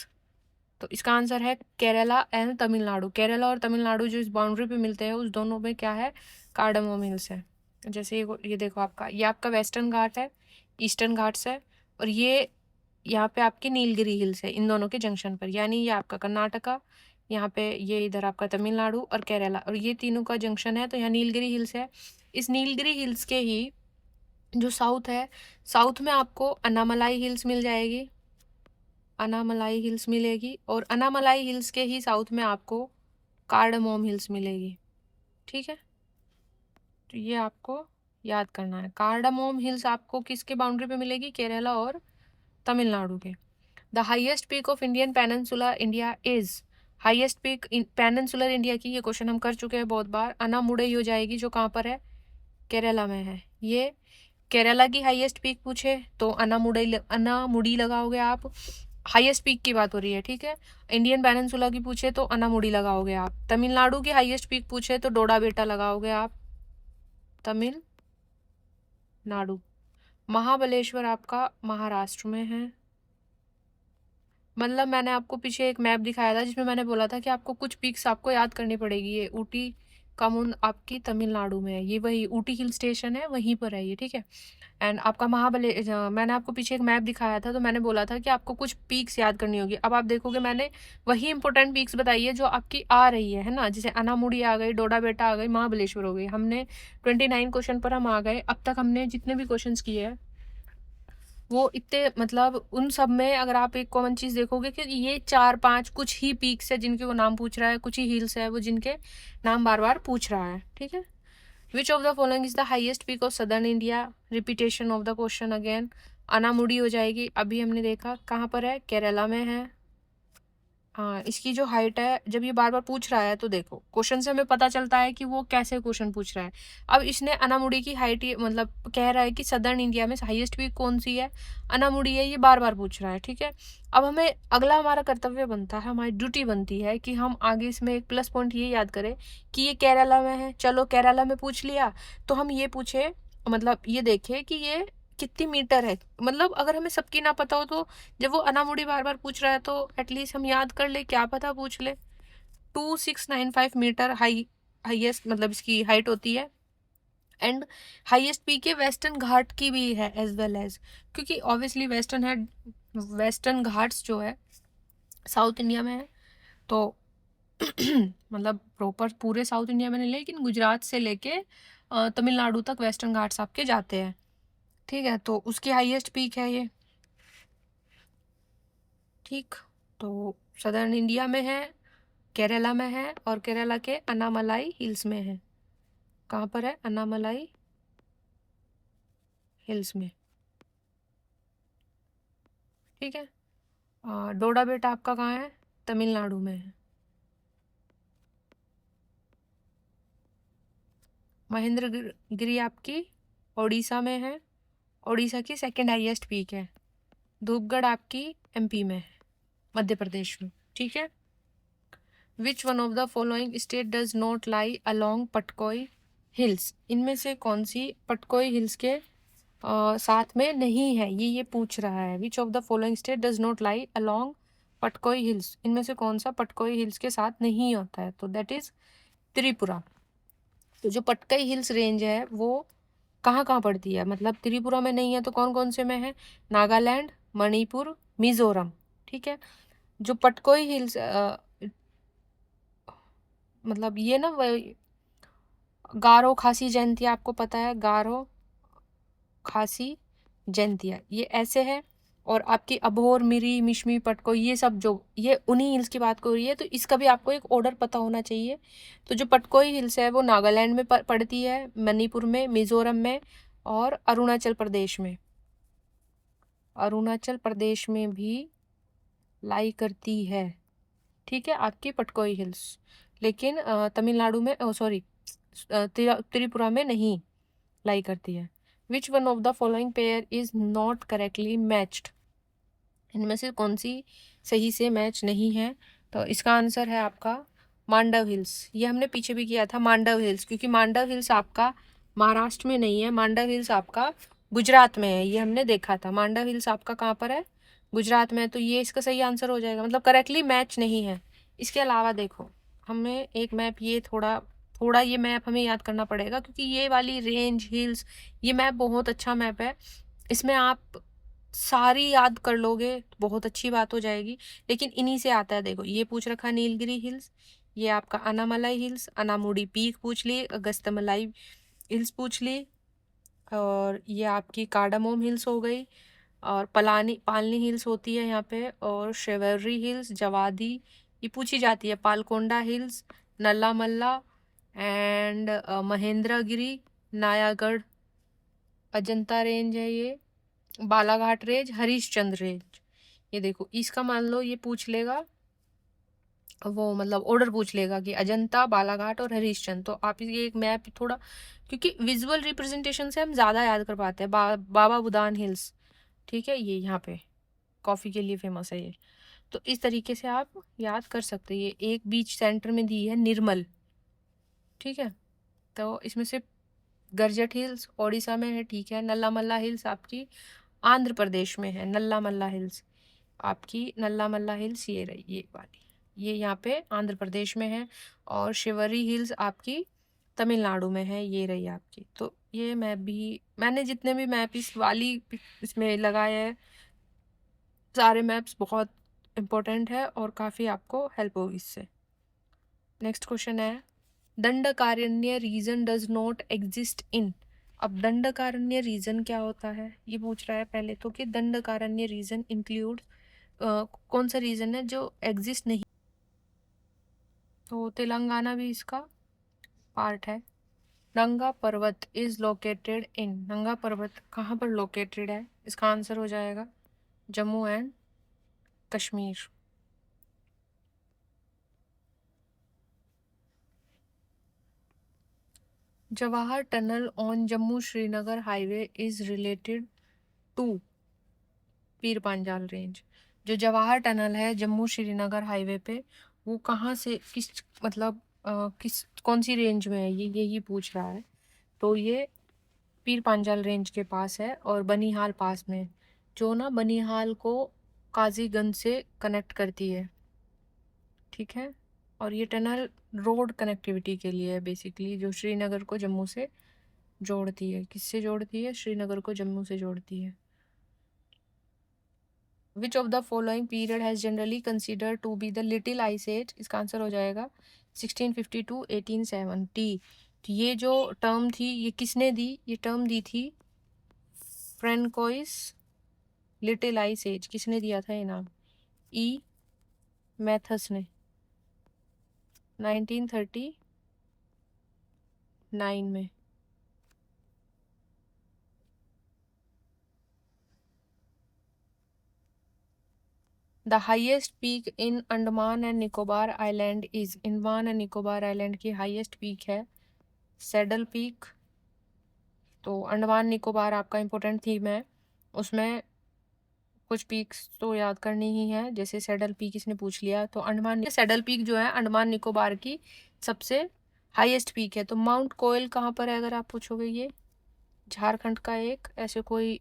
तो इसका आंसर है केरला एंड तमिलनाडु। केरला और तमिलनाडु जो इस बाउंड्री पे मिलते हैं उस दोनों में क्या है, कार्डामोम हिल्स है। जैसे ये देखो आपका, ये आपका वेस्टर्न घाट है, ईस्टर्न घाट्स है, और ये यहाँ पे आपकी नीलगिरी हिल्स है इन दोनों के जंक्शन पर। यानी ये आपका कर्नाटका, यहाँ पे ये इधर आपका तमिलनाडु और केरला, और ये तीनों का जंक्शन है, तो यहाँ नीलगिरी हिल्स है। इस नीलगिरी हिल्स के ही जो साउथ है, साउथ में आपको अनामलाई हिल्स मिल जाएगी, अनामलाई हिल्स मिलेगी, और अनामलाई हिल्स के ही साउथ में आपको कार्डामोम हिल्स मिलेगी। ठीक है, तो ये आपको याद करना है। कार्डामोम हिल्स आपको किसके बाउंड्री पे मिलेगी, केरला और तमिलनाडु के। The highest peak of Indian peninsula India is. Highest peak peninsular India की, ये क्वेश्चन हम कर चुके हैं बहुत बार। अनामुडई हो जाएगी, जो कहाँ पर है, केरला में है। ये केरला की हाईएस्ट पीक पूछे तो अनामुडी लगाओगे आप, हाईएस्ट पीक की बात हो रही है। ठीक है, इंडियन पेनिनसुला की पूछे तो अनामुडी लगाओगे आप। तमिलनाडु की हाईएस्ट पीक पूछे तो डोडा बेटा लगाओगे आप, तमिलनाडु। महाबलेश्वर आपका महाराष्ट्र में है। मतलब मैंने आपको पीछे एक मैप दिखाया था जिसमें मैंने बोला था कि आपको कुछ पीक्स आपको याद करनी पड़ेगी। ये ऊटी कामुन आपकी तमिलनाडु में है, ये वही ऊटी हिल स्टेशन है, वहीं पर है ये। ठीक है, एंड आपका मैंने आपको पीछे एक मैप दिखाया था, तो मैंने बोला था कि आपको कुछ पीक्स याद करनी होगी। अब आप देखोगे मैंने वही इंपॉर्टेंट पीक्स बताई है जो आपकी आ रही है ना, जैसे अनामुड़ी आ गई, डोडा बेटा आ गई, महाबलेश्वर हो गई। हमने 29 क्वेश्चन पर हम आ गए। अब तक हमने जितने भी क्वेश्चन किए हैं वो इतने, मतलब उन सब में अगर आप एक कॉमन चीज़ देखोगे कि ये 4-5 कुछ ही पीक्स है जिनके वो नाम पूछ रहा है, कुछ ही हिल्स है वो जिनके नाम बार बार पूछ रहा है। ठीक है, which of the following is the highest peak of southern India. Repetition of the question again, Anamudi हो जाएगी। अभी हमने देखा कहाँ पर है, केरला में है। हाँ, इसकी जो हाइट है, जब ये बार बार पूछ रहा है तो देखो क्वेश्चन से हमें पता चलता है कि वो कैसे क्वेश्चन पूछ रहा है। अब इसने अनामुडी की हाइट, मतलब कह रहा है कि सदर्न इंडिया में हाईएस्ट पीक कौन सी है, अनामुडी है, ये बार बार पूछ रहा है। ठीक है, अब हमें अगला हमारा कर्तव्य बनता है, हमारी ड्यूटी बनती है कि हम आगे इसमें एक प्लस पॉइंट ये याद करें कि ये केरला में है। चलो केरला में पूछ लिया, तो हम ये पूछे, मतलब ये देखे कि ये कितनी मीटर है। मतलब अगर हमें सबकी ना पता हो तो जब वो अनामुड़ी बार बार पूछ रहा है तो एटलीस्ट हम याद कर ले, क्या पता पूछ ले। 2695 मीटर हाईएस्ट, मतलब इसकी हाइट होती है। एंड हाईएस्ट पीक है वेस्टर्न घाट की भी है एज वेल एज, क्योंकि ऑब्वियसली वेस्टर्न घाट्स जो है साउथ इंडिया में है। तो मतलब प्रॉपर पूरे साउथ इंडिया में नहीं, लेकिन गुजरात से लेके तमिलनाडु तक वेस्टर्न घाट्स आपके जाते हैं। ठीक है, तो उसकी हाईएस्ट पीक है ये। ठीक, तो सदर्न इंडिया में है, केरला में है, और केरला के अनामलाई हिल्स में है। कहाँ पर है, अनामलाई हिल्स में। ठीक है, डोडा बेटा आपका कहाँ है, तमिलनाडु में है। महेंद्रगिरी आपकी ओडिशा में है, ओडिशा की सेकंड हाईएस्ट पीक है। धूपगढ़ आपकी एमपी में है, मध्य प्रदेश में। ठीक है, विच one of the following state does not lie along Patkai hills. इनमें से कौन सी पटकोई हिल्स के साथ में नहीं है, ये पूछ रहा है। Which of the following state does not lie along Patkai hills, इनमें से कौन सा पटकोई हिल्स के साथ नहीं होता है, तो दैट इज त्रिपुरा। तो जो पटकोई हिल्स रेंज है वो कहाँ कहाँ पड़ती है, मतलब त्रिपुरा में नहीं है तो कौन कौन से में है, नागालैंड, मणिपुर, मिजोरम। ठीक है, जो पटकोई हिल्स मतलब ये ना गारो खासी जयंतिया, आपको पता है गारो खासी जयंतिया, ये ऐसे है। और आपकी अबोर, मिरी, मिशमी, पटको, ये सब जो ये उन्हीं हिल्स की बात हो रही है, तो इसका भी आपको एक ऑर्डर पता होना चाहिए। तो जो पटकोई हिल्स है वो नागालैंड में पड़ती है, मणिपुर में, मिजोरम में और अरुणाचल प्रदेश में। अरुणाचल प्रदेश में भी लाई करती है, ठीक है, आपकी पटकोई हिल्स। लेकिन तमिलनाडु में, सॉरी, त्रिपुरा में नहीं लाई करती है। विच one of the following pair is not correctly matched? इनमें से कौन सी सही से मैच नहीं है? तो इसका आंसर है आपका मांडव हिल्स। ये हमने पीछे भी किया था, मांडव हिल्स, क्योंकि मांडव हिल्स आपका महाराष्ट्र में नहीं है, मांडव हिल्स आपका गुजरात में है। ये हमने देखा था, मांडव हिल्स आपका कहाँ पर है? गुजरात में है। तो ये इसका सही आंसर हो जाएगा, मतलब करेक्टली मैच नहीं है। इसके अलावा देखो, हमें एक मैप, ये थोड़ा थोड़ा ये मैप हमें याद करना पड़ेगा, क्योंकि ये वाली रेंज हिल्स, ये मैप बहुत अच्छा मैप है। इसमें आप सारी याद कर लोगे तो बहुत अच्छी बात हो जाएगी। लेकिन इन्हीं से आता है, देखो ये पूछ रखा नीलगिरी हिल्स, ये आपका अनामलाई हिल्स, अनामुडी पीक पूछ ली, अगस्तमलाई हिल्स पूछ ली, और ये आपकी कार्डामोम हिल्स हो गई, और पालनी हिल्स होती है यहाँ पे, और शेवरी हिल्स, जवादी ये पूछी जाती है, Palkonda hills, Nalla Malla and Mahendragiri, Nayagarh, Ajanta range है ये, बालाघाट रेंज, हरीशचंद्र रेंज। ये देखो, इसका मान लो ये पूछ लेगा, वो मतलब ऑर्डर पूछ लेगा कि अजंता, बालाघाट और हरीशचंद्र। तो आप ये एक मैप थोड़ा, क्योंकि विजुअल रिप्रेजेंटेशन से हम ज़्यादा याद कर पाते हैं। बाबा बुदान हिल्स, ठीक है, ये यहाँ पे कॉफ़ी के लिए फेमस है ये। तो इस तरीके से आप याद कर सकते हैं। ये एक बीच सेंटर में दी है निर्मल, ठीक है। तो इसमें से गरजट हिल्स ओडिशा में है, ठीक है। नल्ला मल्ला हिल्स आपकी आंध्र प्रदेश में है, नल्ला मल्ला हिल्स आपकी, नल्ला मल्ला हिल्स ये रही, ये वाली, ये यहाँ पे आंध्र प्रदेश में है। और शिवरी हिल्स आपकी तमिलनाडु में है, ये रही आपकी। तो ये मैप भी, मैंने जितने भी मैप इस वाली इसमें लगाए हैं, सारे मैप्स बहुत इम्पोर्टेंट है और काफ़ी आपको हेल्प होगी इससे। नेक्स्ट क्वेश्चन है, Dandakaranya region does not exist in. अब दंडकारण्य रीजन क्या होता है ये पूछ रहा है पहले तो, कि दंडकारण्य रीजन इंक्लूड कौन सा रीजन है जो एग्जिस्ट नहीं। तो तेलंगाना भी इसका पार्ट है। नंगा पर्वत इज लोकेटेड इन, नंगा पर्वत कहाँ पर लोकेटेड है? इसका आंसर हो जाएगा Jammu and Kashmir. Jawahar tunnel on Jammu Srinagar highway is related to Pir Panjal range. जो जवाहर टनल है जम्मू श्रीनगर हाईवे पे, वो कहाँ से, किस मतलब किस कौन सी रेंज में है, ये यही पूछ रहा है। तो ये पीर पांजाल रेंज के पास है और बनिहाल पास में, जो ना बनिहाल को काजीगंज से कनेक्ट करती है, ठीक है। और ये टनल रोड कनेक्टिविटी के लिए है बेसिकली, जो श्रीनगर को जम्मू से जोड़ती है। किससे जोड़ती है? श्रीनगर को जम्मू से जोड़ती है। Which of the following period has generally considered to be the little ice age? इसका आंसर हो जाएगा 1650 टू 1870। तो ये जो टर्म थी ये किसने दी? ये टर्म दी थी फ्रेंकोइस लिटिल आइस एज। किसने दिया था ये नाम? ई मैथस ने 1939 में। The highest peak in Andaman and Nicobar island is, Andaman and Nicobar island की हाइएस्ट पीक है सैडल पीक। तो अंडमान निकोबार आपका इम्पोर्टेंट थीम है, उसमें कुछ पीक्स तो याद करनी ही है, जैसे सैडल पीक इसने पूछ लिया। तो अंडमान सैडल पीक जो है अंडमान निकोबार की सबसे हाईएस्ट पीक है। तो माउंट कोयल कहाँ पर है अगर आप पूछोगे? ये झारखंड का एक ऐसे कोई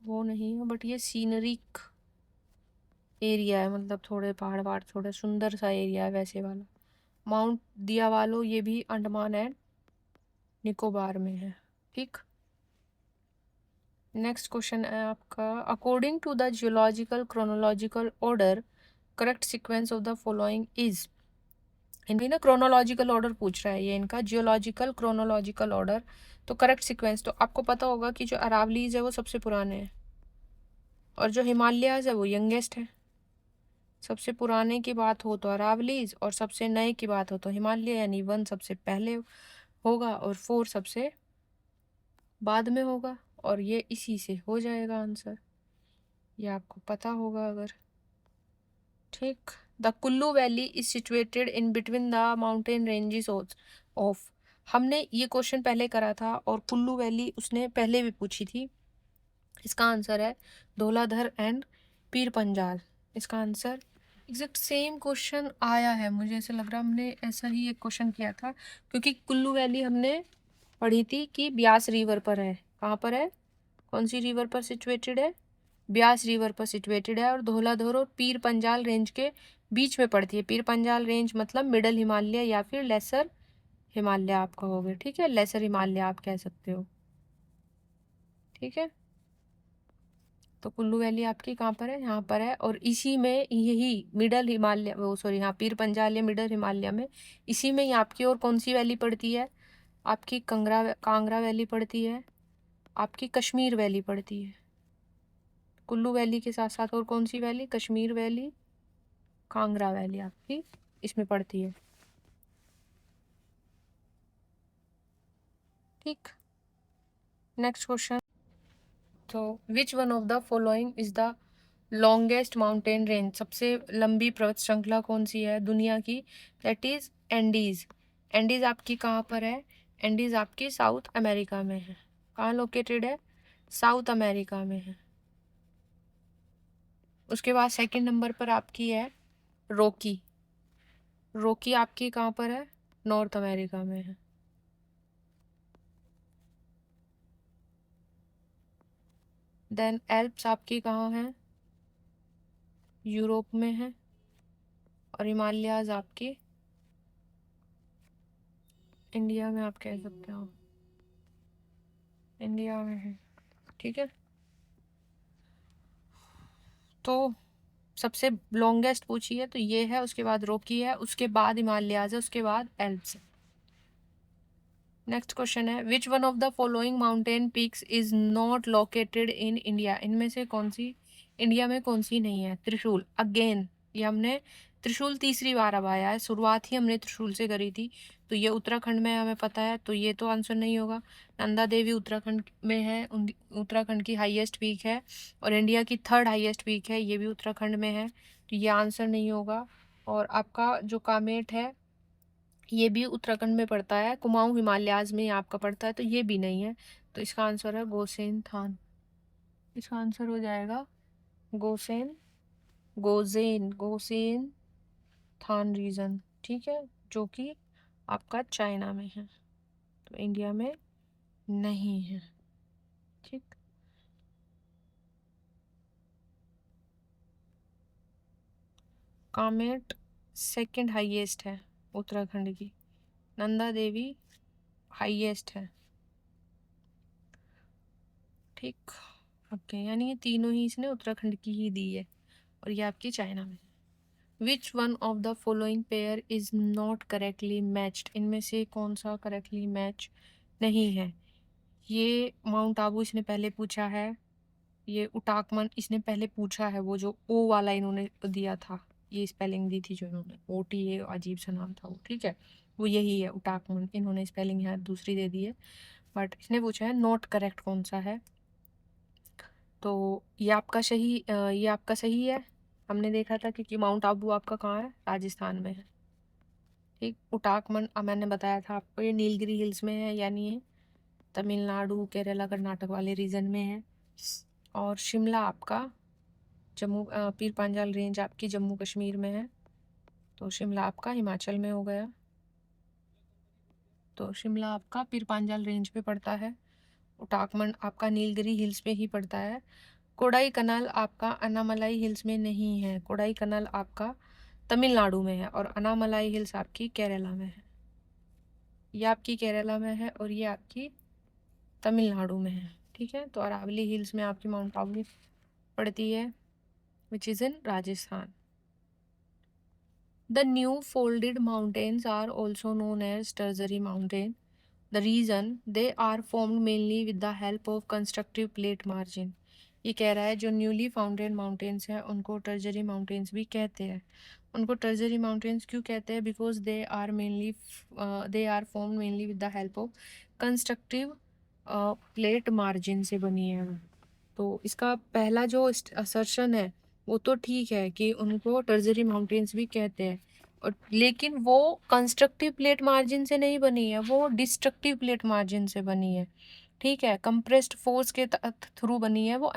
वो नहीं है, बट ये सीनरिक एरिया है, मतलब थोड़े पहाड़ वहाड़, थोड़ा सुंदर सा एरिया है वैसे वाला। माउंट दियावालो ये भी अंडमान एंड निकोबार में है, ठीक। नेक्स्ट क्वेश्चन है आपका, according to the geological chronological order correct sequence of the following is. इनकी ना क्रोनोलॉजिकल ऑर्डर पूछ रहा है ये, इनका जियोलॉजिकल क्रोनोलॉजिकल ऑर्डर। तो करेक्ट सीक्वेंस तो आपको पता होगा कि जो अरावलीज है वो सबसे पुराने हैं, और जो हिमालयाज है वो यंगेस्ट है। सबसे पुराने की बात हो तो अरावलीज, और सबसे नए की बात हो तो हिमालय, यानी 1 सबसे पहले होगा और 4 सबसे बाद में होगा, और ये इसी से हो जाएगा आंसर, ये आपको पता होगा अगर। ठीक। The Kullu valley is situated in between the mountain ranges of. हमने ये क्वेश्चन पहले करा था और कुल्लू वैली उसने पहले भी पूछी थी। इसका आंसर है धौलाधर एंड पीर पंजाल। इसका आंसर एग्जैक्ट सेम क्वेश्चन आया है, मुझे ऐसा लग रहा हमने ऐसा ही एक क्वेश्चन किया था, क्योंकि कुल्लू वैली हमने पढ़ी थी कि ब्यास रिवर पर है। कहाँ पर है, कौन सी रिवर पर सिचुएटेड है, ब्यास रिवर पर सिचुएटेड है, और धौलाधर और पीर पंजाल रेंज के बीच में पड़ती है। पीर पंजाल रेंज मतलब मिडल हिमालय या फिर लेसर हिमालय आप कहोगे, ठीक है, लेसर हिमालय आप कह सकते हो, ठीक है। तो कुल्लू वैली आपकी कहाँ पर है, यहाँ पर है, और इसी में यही मिडल हिमालय, वो सॉरी, हाँ, पीर पंजाल या मिडल हिमालय में इसी में ही आपकी और कौन सी वैली पड़ती है, आपकी कांगड़ा वैली पड़ती है, आपकी कश्मीर वैली पड़ती है। कुल्लू वैली के साथ साथ और कौन सी valley, Kashmir valley, Kangra valley आपकी इसमें पड़ती है। ठीक। Next question. तो which one of the following is the longest mountain range, सबसे लंबी पर्वत श्रृंखला कौन सी है दुनिया की, दैट इज एंडीज। एंडीज आपकी कहाँ पर है, एंडीज आपकी साउथ अमेरिका में है। कहाँ लोकेटेड है, साउथ अमेरिका में है। उसके बाद सेकंड नंबर पर आपकी है रोकी। रोकी आपकी कहाँ पर है, नॉर्थ अमेरिका में है। देन एल्प्स आपकी कहाँ है, यूरोप में है, और हिमालयाज आपकी इंडिया में, आप कह सकते हो इंडिया में है, ठीक है। तो सबसे लॉन्गेस्ट पूछी है तो ये है, उसके बाद रोकी है, उसके बाद हिमालयाज है, उसके बाद एल्प्स। नेक्स्ट क्वेश्चन है विच one of the following mountain peaks is not located in India, इनमें से कौन सी इंडिया में कौन सी नहीं है। त्रिशूल, अगेन ये हमने त्रिशूल तीसरी बार अब आया है, शुरुआत ही हमने त्रिशूल से करी थी, तो ये उत्तराखंड में हमें पता है, तो ये तो आंसर नहीं होगा। नंदा देवी उत्तराखंड में है, उत्तराखंड की हाईएस्ट पीक है, और इंडिया की 3rd हाईएस्ट पीक है, ये भी उत्तराखंड में है, तो ये आंसर नहीं होगा। और आपका जो कामेट है ये भी उत्तराखंड में पड़ता है, कुमाऊं हिमालयाज में आपका पड़ता है, तो ये भी नहीं है, तो इसका आंसर है गोसेन थान। इसका आंसर हो जाएगा गोसेन, गोसेन थान रीजन, ठीक है, जो कि आपका चाइना में है, तो इंडिया में नहीं है। ठीक। कामेट सेकंड हाईएस्ट है उत्तराखंड की, नंदा देवी हाईएस्ट है। ठीक। ओके, यानी ये तीनों ही इसने उत्तराखंड की ही दी है, और ये आपकी चाइना में। विच one of the following pair is not correctly matched, इनमें से कौन सा करेक्टली मैच नहीं है। ये माउंट आबू इसने पहले पूछा है, ये उटाकमन इसने पहले पूछा है, वो जो ओ वाला इन्होंने दिया था, ये स्पेलिंग दी थी जो इन्होंने, ओ टी ए अजीब सा नाम था वो, ठीक है, वो यही है उटाकमन, इन्होंने स्पेलिंग यहाँ दूसरी दे दी है, बट इसने पूछा है नॉट करेक्ट कौन सा है। तो ये आपका सही है, हमने देखा था कि माउंट आबू आपका कहाँ है, राजस्थान में है। ठीक। उटाकमन मैंने बताया था आपको, ये नीलगिरी हिल्स में है, यानी ये तमिलनाडु केरला कर्नाटक वाले रीजन में है। और शिमला आपका जम्मू, पीर पांजाल रेंज आपकी जम्मू कश्मीर में है, तो शिमला आपका हिमाचल में हो गया, तो शिमला आपका पीर पांजाल रेंज पे पड़ता है। उटाकमंड आपका नीलगिरी हिल्स पे ही पड़ता है। कोडाई कनाल आपका अनामलाई हिल्स में नहीं है, कोडाई कनाल आपका तमिलनाडु में है, और अनामलाई हिल्स आपकी केरला में है। ये आपकी केरला में है और ये आपकी तमिलनाडु में है, ठीक है। तो अरावली हिल्स में आपकी माउंट आबू पड़ती है, which is in Rajasthan. The new folded mountains are also known as tertiary mountain. The reason they are formed mainly with the help of constructive plate margin. ये कह रहा है जो न्यूली फाउंडेड माउंटेन्स हैं उनको टर्जरी माउंटेन्स भी कहते हैं। उनको टर्जरी माउंटेन्स क्यों कहते हैं? Because they are form mainly with the help of constructive plate margin से बनी है वो। तो इसका पहला जो असर्शन है वो तो ठीक है कि उनको टर्जरी माउंटेन्स भी कहते हैं, और लेकिन वो कंस्ट्रक्टिव प्लेट मार्जिन से नहीं बनी है, वो डिस्ट्रक्टिव प्लेट मार्जिन से बनी है। ठीक है, कंप्रेस्ड फोर्स के थ्रू बनी है वो,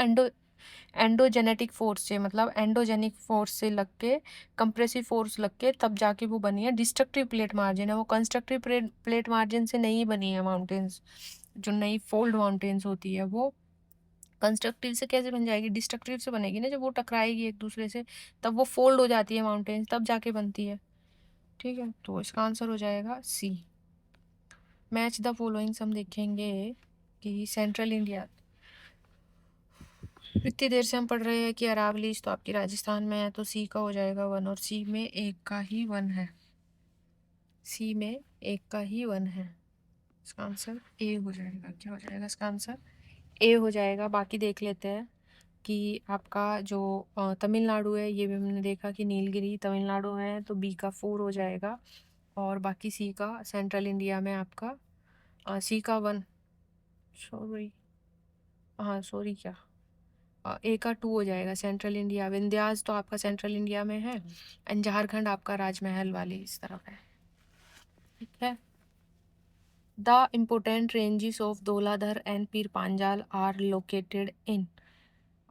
एंडोजेनेटिक फोर्स से, मतलब एंडोजेनिक फोर्स से लग के, कंप्रेसिव फोर्स लग के तब जाके वो बनी है। डिस्ट्रक्टिव प्लेट मार्जिन है वो, कंस्ट्रक्टिव प्लेट मार्जिन से नहीं बनी है माउंटेन्स। जो नई फोल्ड माउंटेन्स होती है वो कंस्ट्रक्टिव से कैसे बन जाएगी? डिस्ट्रक्टिव से बनेगी ना, जब वो टकराएगी एक दूसरे से तब वो फोल्ड हो जाती है माउंटेन्स, तब जाके बनती है। ठीक है, तो इसका आंसर हो जाएगा सी। मैच द फॉलोइंग्स हम देखेंगे कि सेंट्रल इंडिया, इतनी देर से हम पढ़ रहे हैं कि अरावलीज तो आपकी राजस्थान में है, तो सी का हो जाएगा 1, और सी में एक का ही 1 है। सी में एक का ही 1 है, इसका आंसर ए हो जाएगा। क्या हो जाएगा इसका आंसर? ए हो जाएगा। बाकी देख लेते हैं कि आपका जो तमिलनाडु है, ये भी हमने देखा कि नीलगिरी तमिलनाडु है, तो बी का 4 हो जाएगा। और बाकी सी का सेंट्रल इंडिया में आपका सी का 1, सॉरी, हाँ सॉरी, क्या ए का 2 हो जाएगा। सेंट्रल इंडिया, विंध्यास तो आपका सेंट्रल इंडिया में है, एंड झारखंड आपका राजमहल वाली इस तरफ है। ठीक है। The important ranges of Dhauladhar and Pir Panjal are located in.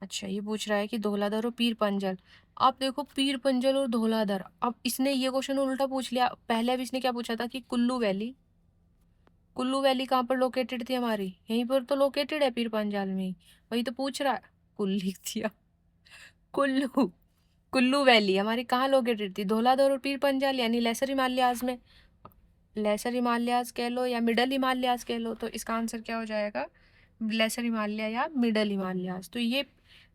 अच्छा, ये पूछ रहा है कि धौलाधर और पीर पंजल। आप देखो, पीर पंजल और धौलाधर, अब इसने ये क्वेश्चन उल्टा पूछ लिया। पहले भी इसने क्या पूछा था कि कुल्लू वैली, कुल्लू वैली कहाँ पर लोकेटेड थी हमारी? यहीं पर तो लोकेटेड है, पीर पंजाल में ही। वही तो पूछ रहा है, कुल लिख दिया, कुल्लू। कुल्लू वैली हमारी कहाँ लोकेटेड थी? धौलाधर और पीर पंजाल, यानी लेसर हिमालयाज में। लेसर हिमालयाज कह लो या मिडल हिमालयाज कह लो, तो इसका आंसर क्या हो जाएगा? लेसर हिमालय या मिडल हिमालयाज। तो ये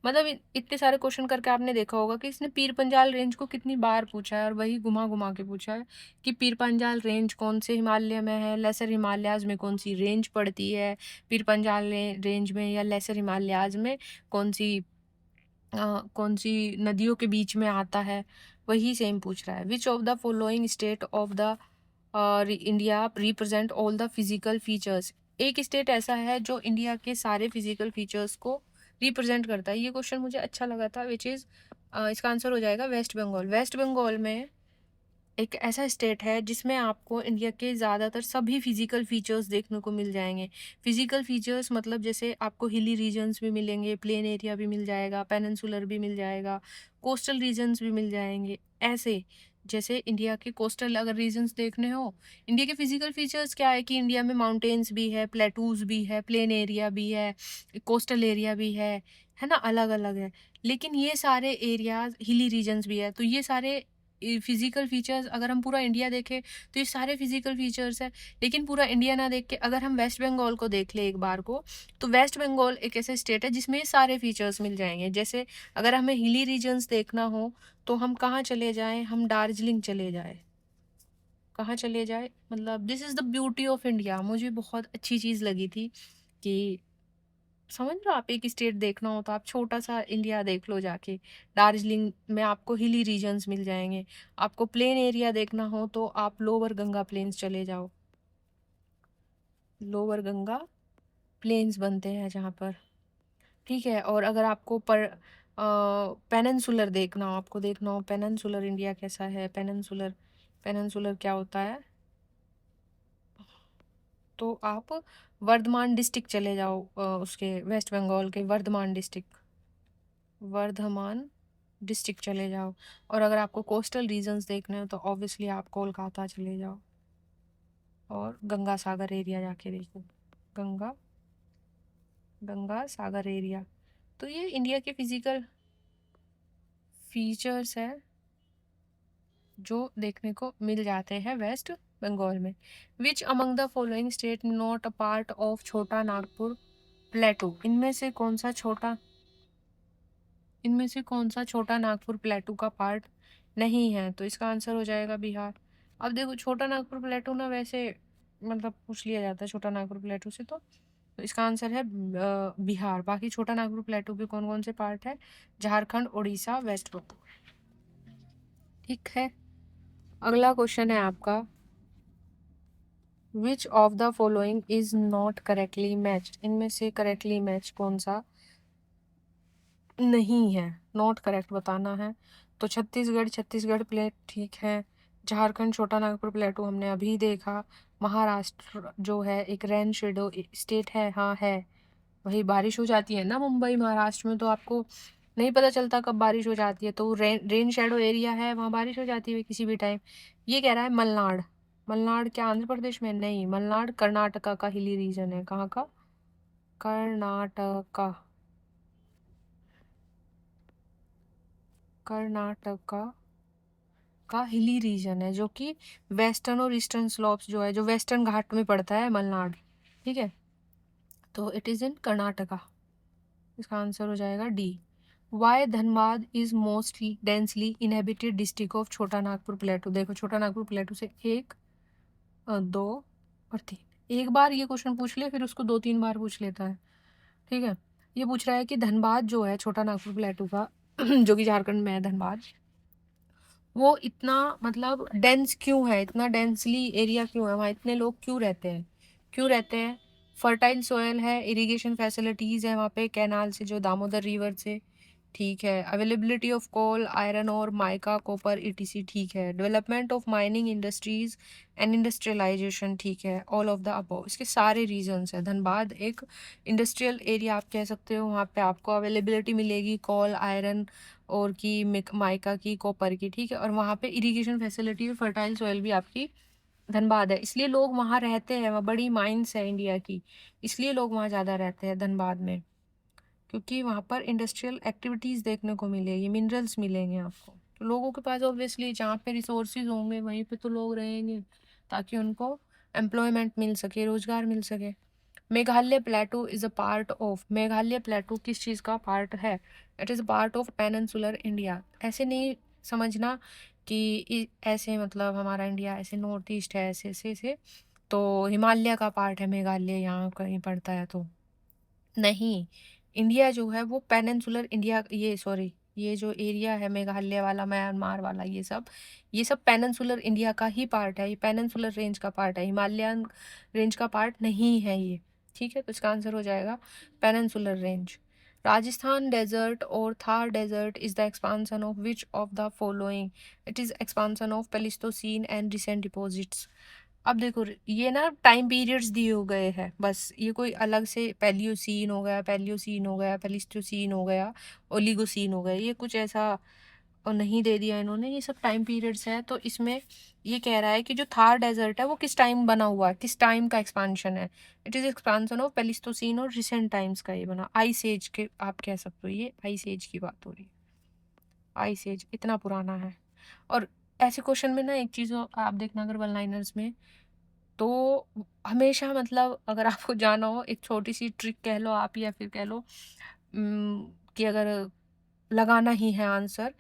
मतलब इतने सारे क्वेश्चन करके आपने देखा होगा कि इसने पीर पंजाल रेंज को कितनी बार पूछा है, और वही घुमा घुमा के पूछा है कि पीर पंजाल रेंज कौन से हिमालय में है, लेसर हिमालयाज में कौन सी रेंज पड़ती है, पीर पंजाल रेंज में या लेसर हिमालयाज में कौन सी नदियों के बीच में आता है, वही सेम पूछ रहा है। Which of the following state of the India represent all the physical features. एक स्टेट ऐसा है जो इंडिया के सारे फिजिकल फीचर्स को रिप्रेजेंट करता है। ये क्वेश्चन मुझे अच्छा लगा था, विच इज़ इसका आंसर हो जाएगा वेस्ट बंगाल। वेस्ट बंगाल में एक ऐसा स्टेट है जिसमें आपको इंडिया के ज़्यादातर सभी फिजिकल फीचर्स देखने को मिल जाएंगे। फिजिकल फीचर्स मतलब जैसे आपको हिली रीजन्स भी मिलेंगे, प्लेन एरिया भी मिल जाएगा, पेनिनसुलर भी मिल जाएगा, कोस्टल रीजन्स भी मिल जाएंगे। ऐसे जैसे इंडिया के कोस्टल अगर रीजन्स देखने हो, इंडिया के फिजिकल फीचर्स क्या है कि इंडिया में माउंटेन्स भी है, प्लेटूज भी है, प्लेन एरिया भी है, कोस्टल एरिया भी है ना, अलग अलग है। लेकिन ये सारे एरियाज हिली रीजन्स भी है, तो ये सारे फिजिकल फीचर्स अगर हम पूरा इंडिया देखें तो ये सारे फिजिकल फीचर्स है। लेकिन पूरा इंडिया ना देख के अगर हम वेस्ट बंगाल को देख ले एक बार को, तो वेस्ट बंगाल एक ऐसे स्टेट है जिसमें ये सारे फीचर्स मिल जाएंगे। जैसे अगर हमें हिली रीजन्स देखना हो तो हम कहाँ चले जाएं? हम दार्जिलिंग चले जाए। कहाँ चले जाए, मतलब this is the beauty of India. मुझे बहुत अच्छी चीज़ लगी थी कि समझ लो, आप एक स्टेट देखना हो तो आप छोटा सा इंडिया देख लो जाके। दार्जिलिंग में आपको हिली रीजन्स मिल जाएंगे। आपको प्लेन एरिया देखना हो तो आप लोअर गंगा प्लेन्स चले जाओ। लोअर गंगा प्लेन्स बनते हैं जहाँ पर। ठीक है, और अगर आपको पेनिनसुलर देखना हो, आपको देखना हो पेनिनसुलर इंडिया कैसा है, पेनिनसुलर पेनिनसुलर क्या होता है, तो आप वर्धमान डिस्ट्रिक्ट चले जाओ, उसके वेस्ट बंगाल के वर्धमान डिस्ट्रिक्ट चले जाओ। और अगर आपको कोस्टल रीजन्स देखने हो तो ऑब्वियसली आप कोलकाता चले जाओ और गंगा सागर एरिया जाके देखो। गंगा गंगा सागर एरिया। तो ये इंडिया के फिजिकल फीचर्स है जो देखने को मिल जाते हैं वेस्ट बंगाल में। Which among the following state not a part of Chota Nagpur प्लेटू। इनमें से कौन सा छोटा नागपुर प्लेटू का पार्ट नहीं है? तो इसका आंसर हो जाएगा बिहार। अब देखो, छोटा नागपुर प्लेटू ना वैसे मतलब पूछ लिया जाता है छोटा नागपुर प्लेटू से, तो तो इसका आंसर है बिहार। बाकी छोटा नागपुर प्लेटू के कौन कौन से पार्ट है? झारखंड, उड़ीसा, वेस्ट बंगाल। ठीक है, अगला क्वेश्चन है आपका, विच of the following is not correctly matched? इनमें से करेक्टली मैच कौन सा नहीं है? नॉट करेक्ट बताना है। तो छत्तीसगढ़, छत्तीसगढ़ प्लेट ठीक है। झारखंड, छोटा नागपुर प्लेटू हमने अभी देखा। महाराष्ट्र जो है एक रेन शेडो स्टेट है, हाँ है। वही बारिश हो जाती है ना मुंबई महाराष्ट्र में, तो आपको नहीं पता चलता कब बारिश हो जाती है, तो रेन शेडो एरिया है, वहाँ बारिश हो जाती है किसी भी टाइम। ये कह रहा है मलनाड। मलनाड क्या आंध्र प्रदेश में? नहीं, मलनाड कर्नाटका का हिली रीजन है। कहाँ का? कर्नाटका। कर्नाटका का हिली रीजन है, जो कि वेस्टर्न और ईस्टर्न स्लोप्स जो है, जो वेस्टर्न घाट में पड़ता है मलनाड। ठीक है, तो इट इज इन कर्नाटका। इसका आंसर हो जाएगा D. Why Dhanbad is most densely inhabited district of Chota Nagpur प्लेटू? देखो, छोटा नागपुर प्लेटू से एक और दो और तीन, एक बार ये क्वेश्चन पूछ ले, फिर उसको 2-3 बार पूछ लेता है। ठीक है, ये पूछ रहा है कि धनबाद जो है छोटा नागपुर प्लेटू का जो कि झारखंड में है धनबाद, वो इतना मतलब डेंस क्यों है, इतना डेंसली एरिया क्यों है, वहाँ इतने लोग क्यों रहते हैं? क्यों रहते हैं? फर्टाइल सोयल है, इरिगेशन फैसिलिटीज़ है वहाँ पे कैनाल से, जो दामोदर रिवर से। ठीक है, अवेलेबिलिटी ऑफ कोल, आयरन और माइका, कॉपर, ईटीसी। ठीक है, development of mining industries and industrialisation. ठीक है, ऑल ऑफ द अबव, इसके सारे रीजंस है। धनबाद एक इंडस्ट्रियल एरिया आप कह सकते हो, वहाँ पे आपको अवेलेबिलिटी मिलेगी कोल, आयरन और की माइका की, कॉपर की। ठीक है, और वहाँ पे इरिगेशन फैसिलिटी और फर्टाइल सॉइल भी आपकी धनबाद है, इसलिए लोग वहाँ रहते हैं। वहाँ बड़ी माइंस है इंडिया की, इसलिए लोग वहाँ ज़्यादा रहते हैं धनबाद में, क्योंकि वहाँ पर इंडस्ट्रियल एक्टिविटीज़ देखने को मिलेगी, मिनरल्स मिलेंगे आपको। तो लोगों के पास ऑब्वियसली जहाँ पे रिसोर्सेज होंगे वहीं पे तो लोग रहेंगे, ताकि उनको एम्प्लॉयमेंट मिल सके, रोजगार मिल सके। Meghalaya प्लेटू is a part of, Meghalaya प्लेटू किस चीज़ का पार्ट है? It is a part of peninsular India. ऐसे नहीं समझना कि ऐसे मतलब हमारा इंडिया ऐसे नॉर्थ ईस्ट है, ऐसे ऐसे ऐसे तो हिमालय का पार्ट है मेघालय, यहाँ कहीं पड़ता है तो नहीं। इंडिया जो है वो पेनिनसुलर इंडिया, ये सॉरी, ये जो एरिया है मेघालय वाला, म्यांमार वाला, ये सब पेनिनसुलर इंडिया का ही पार्ट है। ये पेनिनसुलर रेंज का पार्ट है, हिमालयन रेंज का पार्ट नहीं है ये। ठीक है, तो इसका आंसर हो जाएगा पेनिनसुलर रेंज। राजस्थान डेजर्ट और Thar desert is the expansion of which of the following? It is expansion of Pleistocene and recent deposits. अब देखो, ये ना टाइम पीरियड्स दिए हो गए हैं बस, ये कोई अलग से पैलियोसीन हो गया, पैलियोसीन हो गया, पेलिस्टोसीन हो गया, ओलिगोसीन हो गया, ये कुछ ऐसा और नहीं दे दिया इन्होंने, ये सब टाइम पीरियड्स है। तो इसमें ये कह रहा है कि जो थार डेजर्ट है वो किस टाइम बना हुआ है, किस टाइम का एक्सपांशन है? इट इज एक्सपांशन ऑफ पेलिस्टोसीन और रिसेंट टाइम्स का ये बना, आइस एज के आप कह सकते हो, ये आइस एज की बात हो रही है। आइस एज इतना पुराना है। और ऐसे क्वेश्चन में ना एक चीज़ आप देखना अगर वन लाइनर्स में, तो हमेशा मतलब अगर आपको जाना हो, एक छोटी सी ट्रिक कह लो आप, या फिर कह लो कि अगर लगाना ही है आंसर,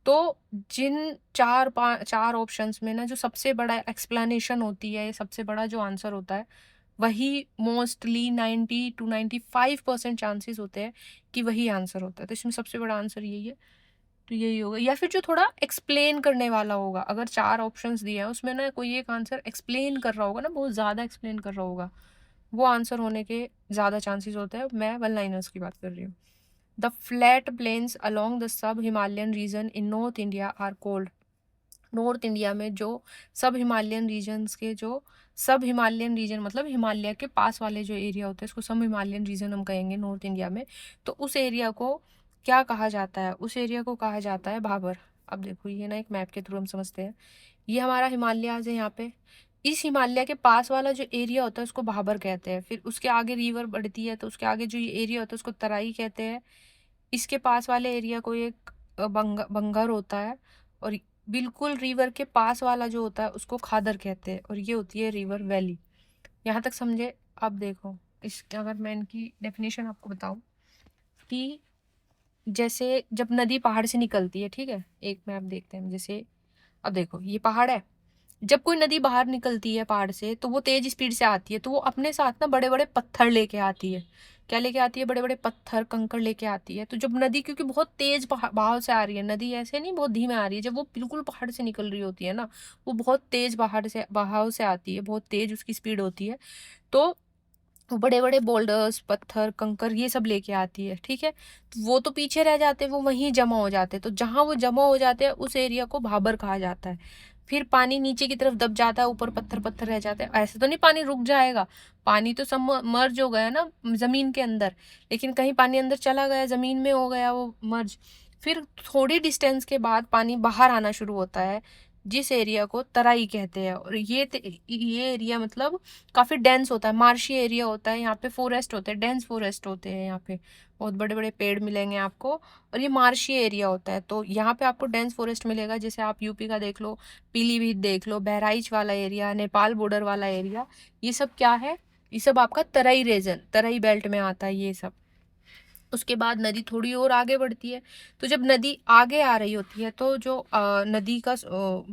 तो जिन चार ऑप्शंस में ना जो सबसे बड़ा एक्सप्लेनेशन होती है, सबसे बड़ा जो आंसर होता है, वही मोस्टली 90 to 95% चांसेस होते हैं कि वही आंसर होता है। तो इसमें सबसे बड़ा आंसर यही है, तो यही होगा। या फिर जो थोड़ा एक्सप्लेन करने वाला होगा, अगर 4 ऑप्शंस दिए हैं उसमें ना कोई एक आंसर एक्सप्लेन कर रहा होगा ना, बहुत ज़्यादा एक्सप्लेन कर रहा होगा, वो आंसर होने के ज़्यादा चांसेस होते हैं। मैं वन लाइनर्स की बात कर रही हूँ। The flat plains along the sub Himalayan region in north India are cold. North India में जो सब हिमालयन रीजन्स के, जो सब हिमालयन रीजन मतलब हिमालय के पास वाले जो एरिया होते हैं, उसको सब हिमालयन रीजन हम कहेंगे नॉर्थ इंडिया में। तो उस एरिया को क्या कहा जाता है? उस एरिया को कहा जाता है भाबर। अब देखो, ये ना एक मैप के थ्रू हम समझते हैं, ये हमारा हिमालयाज है यहाँ पे, इस हिमालय के पास वाला जो एरिया होता है उसको भाबर कहते हैं। फिर उसके आगे रिवर बढ़ती है, तो उसके आगे जो ये एरिया होता है उसको तराई कहते हैं। इसके पास वाले एरिया को एक बंगर होता है, और बिल्कुल रिवर के पास वाला जो होता है उसको खादर कहते हैं, और ये होती है रिवर वैली। यहाँ तक समझे? अब देखो, इस अगर मैं इनकी डेफिनेशन आपको बताऊं कि जैसे जब नदी पहाड़ से निकलती है, ठीक है, एक मैप देखते हैं जैसे, अब देखो ये पहाड़ है, जब कोई नदी बाहर निकलती है पहाड़ से तो वो तेज स्पीड से आती है, तो वो अपने साथ ना बड़े बड़े पत्थर लेके आती है। क्या लेके आती है? बड़े बड़े पत्थर कंकड़ लेके आती है। तो जब नदी, क्योंकि बहुत तेज बहाव से आ रही है, नदी ऐसे नहीं बहुत धीमे आ रही है, जब वो बिल्कुल पहाड़ से निकल रही होती है ना, वो बहुत तेज बहाव से आती है, बहुत तेज उसकी स्पीड होती है। तो बड़े बड़े बोल्डर्स, पत्थर, कंकर, ये सब लेके आती है। ठीक है, तो वो तो पीछे रह जाते, वो वहीं जमा हो जाते, तो जहां वो जमा हो जाते हैं उस एरिया को भाबर कहा जाता है। फिर पानी नीचे की तरफ दब जाता है, ऊपर पत्थर पत्थर रह जाते हैं। ऐसे तो नहीं पानी रुक जाएगा, पानी तो सब मर्ज हो गया ना जमीन के अंदर, लेकिन कहीं पानी अंदर चला गया, जमीन में हो गया वो मर्ज। फिर थोड़ी डिस्टेंस के बाद पानी बाहर आना शुरू होता है, जिस एरिया को तराई कहते हैं। और ये एरिया मतलब काफ़ी डेंस होता है, मार्शी एरिया होता है, यहाँ पे फॉरेस्ट होते हैं, डेंस फॉरेस्ट होते हैं, यहाँ पे बहुत बड़े बड़े पेड़ मिलेंगे आपको। और ये मार्शी एरिया होता है, तो यहाँ पे आपको डेंस फॉरेस्ट मिलेगा। जैसे आप यूपी का देख लो, पीलीभीत देख लो, बहराइच वाला एरिया, नेपाल बॉर्डर वाला एरिया, ये सब क्या है? ये सब आपका तराई रीजन, तराई बेल्ट में आता है ये सब। उसके बाद नदी थोड़ी और आगे बढ़ती है, तो जब नदी आगे आ रही होती है तो जो नदी का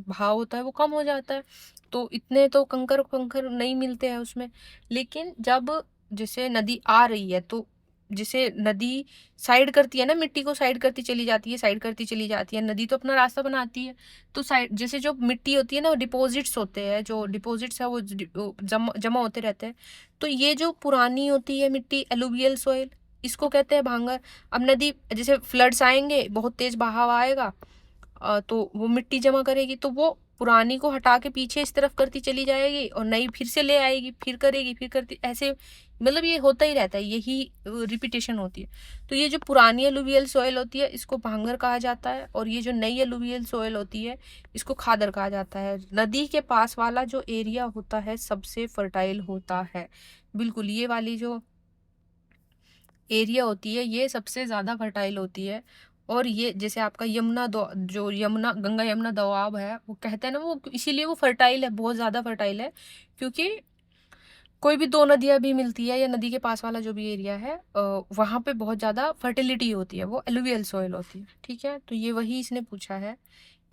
भाव होता है वो कम हो जाता है, तो इतने तो कंकर कंकर नहीं मिलते हैं उसमें। लेकिन जब जैसे नदी आ रही है, तो जैसे नदी साइड करती है ना, मिट्टी को साइड करती चली जाती है, साइड करती चली जाती है, नदी तो अपना रास्ता बनाती है। तो साइड जैसे जो मिट्टी होती है ना, डिपॉजिट्स होते हैं, जो डिपॉजिट्स है वो जमा जमा होते रहते हैं। तो ये जो पुरानी होती है मिट्टी, एलुवियल सॉइल, इसको कहते हैं भांगर। अब नदी जैसे फ्लड्स आएंगे, बहुत तेज बहाव आएगा, तो वो मिट्टी जमा करेगी, तो वो पुरानी को हटा के पीछे इस तरफ करती चली जाएगी, और नई फिर से ले आएगी, फिर करेगी, फिर करती, ऐसे मतलब ये होता ही रहता है, यही रिपीटेशन होती है। तो ये जो पुरानी एलुवियल सॉइल होती है इसको भांगर कहा जाता है, और ये जो नई एलुवियल सॉइल होती है इसको खादर कहा जाता है। नदी के पास वाला जो एरिया होता है सबसे फर्टाइल होता है, बिल्कुल ये वाली जो एरिया होती है ये सबसे ज़्यादा फर्टाइल होती है। और ये जैसे आपका जो यमुना, गंगा यमुना दोआब है, वो कहते हैं ना, वो इसीलिए वो फर्टाइल है, बहुत ज़्यादा फर्टाइल है, क्योंकि कोई भी दो नदियाँ भी मिलती है या नदी के पास वाला जो भी एरिया है, वहाँ पे बहुत ज़्यादा फर्टिलिटी होती है, वो एलुवियल सॉइल होती है। ठीक है, तो ये वही इसने पूछा है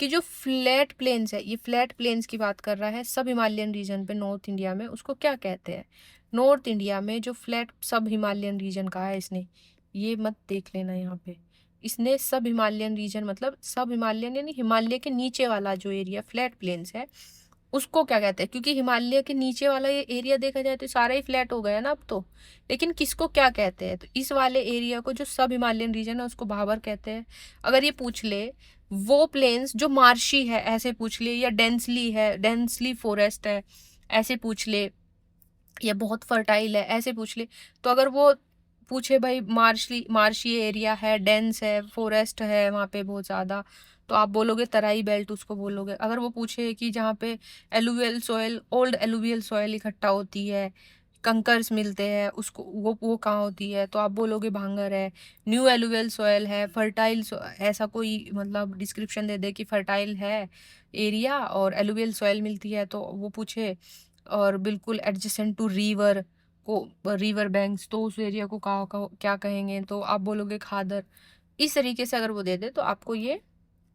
कि जो फ्लैट प्लेन्स है, ये फ्लैट प्लेन्स की बात कर रहा है सब हिमालयन रीजन पे नॉर्थ इंडिया में, उसको क्या कहते हैं? नॉर्थ इंडिया में जो फ्लैट सब हिमालयन रीजन कहा है इसने, ये मत देख लेना यहाँ पे, इसने सब हिमालयन रीजन मतलब सब हिमालयन यानी हिमालय के नीचे वाला जो एरिया फ्लैट प्लेन्स है उसको क्या कहते हैं, क्योंकि हिमालय के नीचे वाला ये एरिया देखा जाए तो सारा ही फ्लैट हो गया ना अब तो। लेकिन किसको क्या कहते हैं? तो इस वाले एरिया को जो सब हिमालयन रीजन है उसको भाबर कहते हैं। अगर ये पूछ ले वो प्लेन्स जो मार्शी है ऐसे पूछ ले, या डेंसली है, डेंसली फॉरेस्ट है ऐसे पूछ ले, या बहुत फर्टाइल है ऐसे पूछ ले, तो अगर वो पूछे भाई मार्शी एरिया है, डेंस है, फॉरेस्ट है वहाँ पे बहुत ज़्यादा, तो आप बोलोगे तराई बेल्ट उसको बोलोगे। अगर वो पूछे कि जहाँ पे alluvial soil, old alluvial soil इकट्ठा होती है, कंकर्स मिलते हैं, उसको वो कहाँ होती है, तो आप बोलोगे भांगर है। न्यू एलुवियल सॉइल है, फर्टाइल, ऐसा कोई मतलब डिस्क्रिप्शन दे दे कि फर्टाइल है एरिया और एलुवियल सॉइल मिलती है, तो वो पूछे और बिल्कुल एडजेसेंट टू रिवर को, रिवर बैंक्स, तो उस एरिया को क्या कहेंगे, तो आप बोलोगे खादर। इस तरीके से अगर वो दे दे तो आपको ये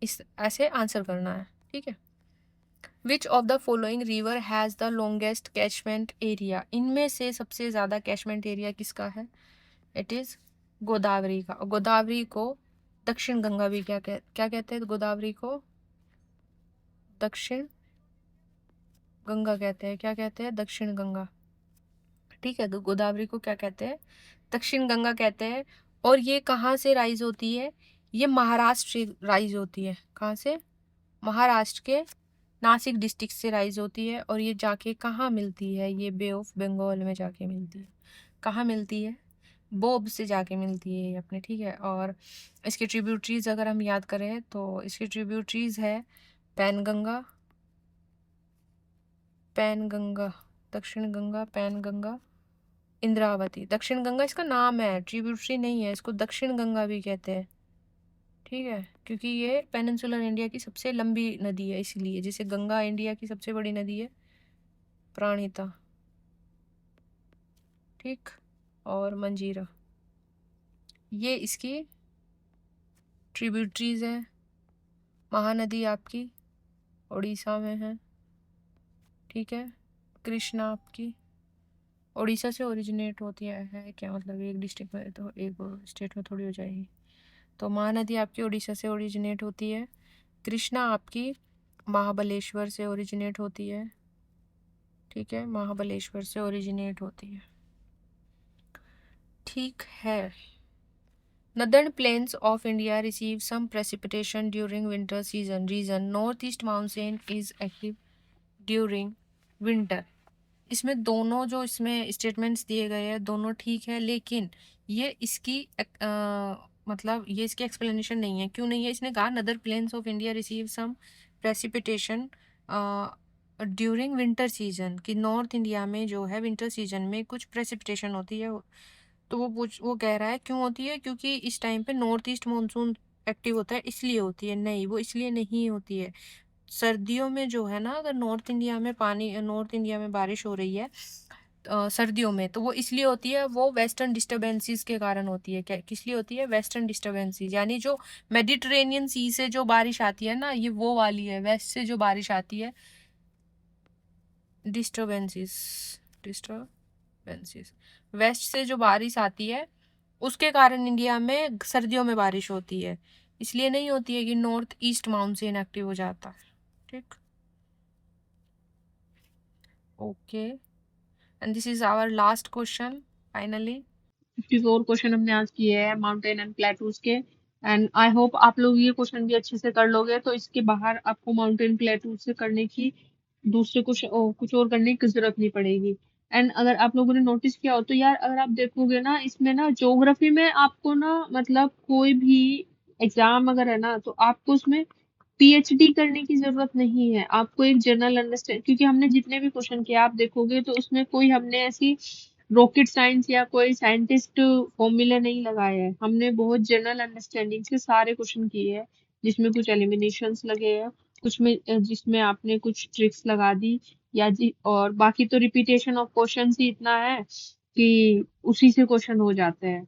इस ऐसे आंसर करना है। ठीक है, which of the following river has the longest catchment area? इनमें से सबसे ज़्यादा कैचमेंट एरिया किसका है? इट इज़ गोदावरी का। गोदावरी को दक्षिण गंगा भी क्या कहते हैं? गोदावरी को दक्षिण गंगा कहते हैं। क्या कहते हैं? दक्षिण गंगा। ठीक है, गोदावरी को क्या कहते हैं? दक्षिण गंगा कहते हैं। और ये कहाँ से राइज होती है? ये महाराष्ट्र से राइज होती है। कहाँ से? महाराष्ट्र के नासिक डिस्ट्रिक्ट से राइज होती है। और ये जाके कहाँ मिलती है? ये बे ऑफ बंगाल में जाके मिलती है। कहाँ मिलती है? बोब से जाके मिलती है ये अपने। ठीक है, और इसके ट्रिब्यूटरीज अगर हम याद करें तो इसके ट्रिब्यूटरीज है पैनगंगा, पैनगंगा, दक्षिण गंगा, पैनगंगा, इंद्रावती। दक्षिण गंगा इसका नाम है, ट्रिब्यूटरी नहीं है, इसको दक्षिण गंगा भी कहते हैं। ठीक है, क्योंकि ये पेनिनसुलर इंडिया की सबसे लंबी नदी है, इसलिए। जैसे गंगा इंडिया की सबसे बड़ी नदी है, प्राणिता, ठीक, और मंजीरा, ये इसकी ट्रिब्यूटरीज है। महानदी आपकी उड़ीसा में है, ठीक है। कृष्णा आपकी उड़ीसा से ओरिजिनेट होती है क्या? मतलब एक डिस्ट्रिक्ट में तो एक स्टेट में थोड़ी हो जाएगी। तो महानदी आपकी उड़ीसा से ओरिजिनेट होती है। कृष्णा आपकी महाबलेश्वर से ओरिजिनेट होती है। ठीक है, महाबलेश्वर से ओरिजिनेट होती है। ठीक है। Northern plains of India receive some precipitation during winter season. Reason northeast monsoon is active during winter. इसमें दोनों जो इसमें स्टेटमेंट्स दिए गए हैं दोनों ठीक है, लेकिन ये इसकी मतलब ये इसकी एक्सप्लेनेशन नहीं है। क्यों नहीं है? इसने कहा northern plains of India receive some precipitation during winter season, कि नॉर्थ इंडिया में जो है विंटर सीजन में कुछ प्रेसिपिटेशन होती है। तो वो कह रहा है क्यों होती है, क्योंकि इस टाइम पे नॉर्थ ईस्ट मानसून एक्टिव होता है इसलिए होती है। नहीं, वो इसलिए नहीं होती है। सर्दियों में जो है ना, अगर नॉर्थ इंडिया में बारिश हो रही है सर्दियों में, तो वो इसलिए होती है, वो वेस्टर्न डिस्टर्बेंसेस के कारण होती है। क्या किस लिए होती है? वेस्टर्न डिस्टर्बेंसेस, यानी जो मेडिटेरेनियन सी से जो बारिश आती है ना, ये वो वाली है। वेस्ट से जो बारिश आती है, डिस्टर्बेंसेस वेस्ट से जो बारिश आती है उसके कारण इंडिया में सर्दियों में बारिश होती है। इसलिए नहीं होती है कि नॉर्थ ईस्ट मानसून एक्टिव हो जाता है। ठीक, okay, and this is our last question finally. 54 question हमने आज किए हैं माउंटेन एंड प्लेटूज के, एंड आई होप आप लोग ये क्वेश्चन भी अच्छे से कर लोगे। तो इसके बाहर आपको माउंटेन प्लेटूज से करने की दूसरे कुछ और करने की जरूरत नहीं पड़ेगी। एंड अगर आप लोगों ने नोटिस किया हो तो यार, अगर आप देखोगे ना, इसमें ना ज्योग्राफी में आपको ना, मतलब कोई भी एग्जाम अगर है ना, तो आपको उसमें पीएचडी करने की जरूरत नहीं है। आपको एक जनरल अंडरस्टैंड, क्योंकि हमने जितने भी क्वेश्चन किए आप देखोगे तो उसमें कोई हमने ऐसी रॉकेट साइंस या कोई साइंटिस्ट फॉर्मूला नहीं लगाया है। हमने बहुत जनरल अंडरस्टैंडिंग से सारे क्वेश्चन किए हैं, जिसमें कुछ एलिमिनेशंस लगे हैं, कुछ में जिसमें आपने कुछ ट्रिक्स लगा दी और बाकी तो रिपीटेशन ऑफ क्वेश्चन ही इतना है कि उसी से क्वेश्चन हो जाते हैं।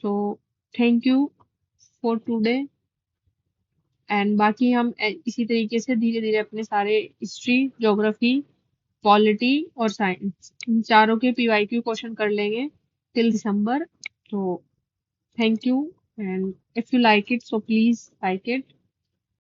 So thank you for today. And बाकी हम इसी तरीके से धीरे धीरे अपने सारे हिस्ट्री, ज्योग्राफी, पॉलिटी और साइंस, इन चारों के पीवाईक्यू क्वेश्चन कर लेंगे टिल दिसंबर। तो thank you, and if you like it so please like it.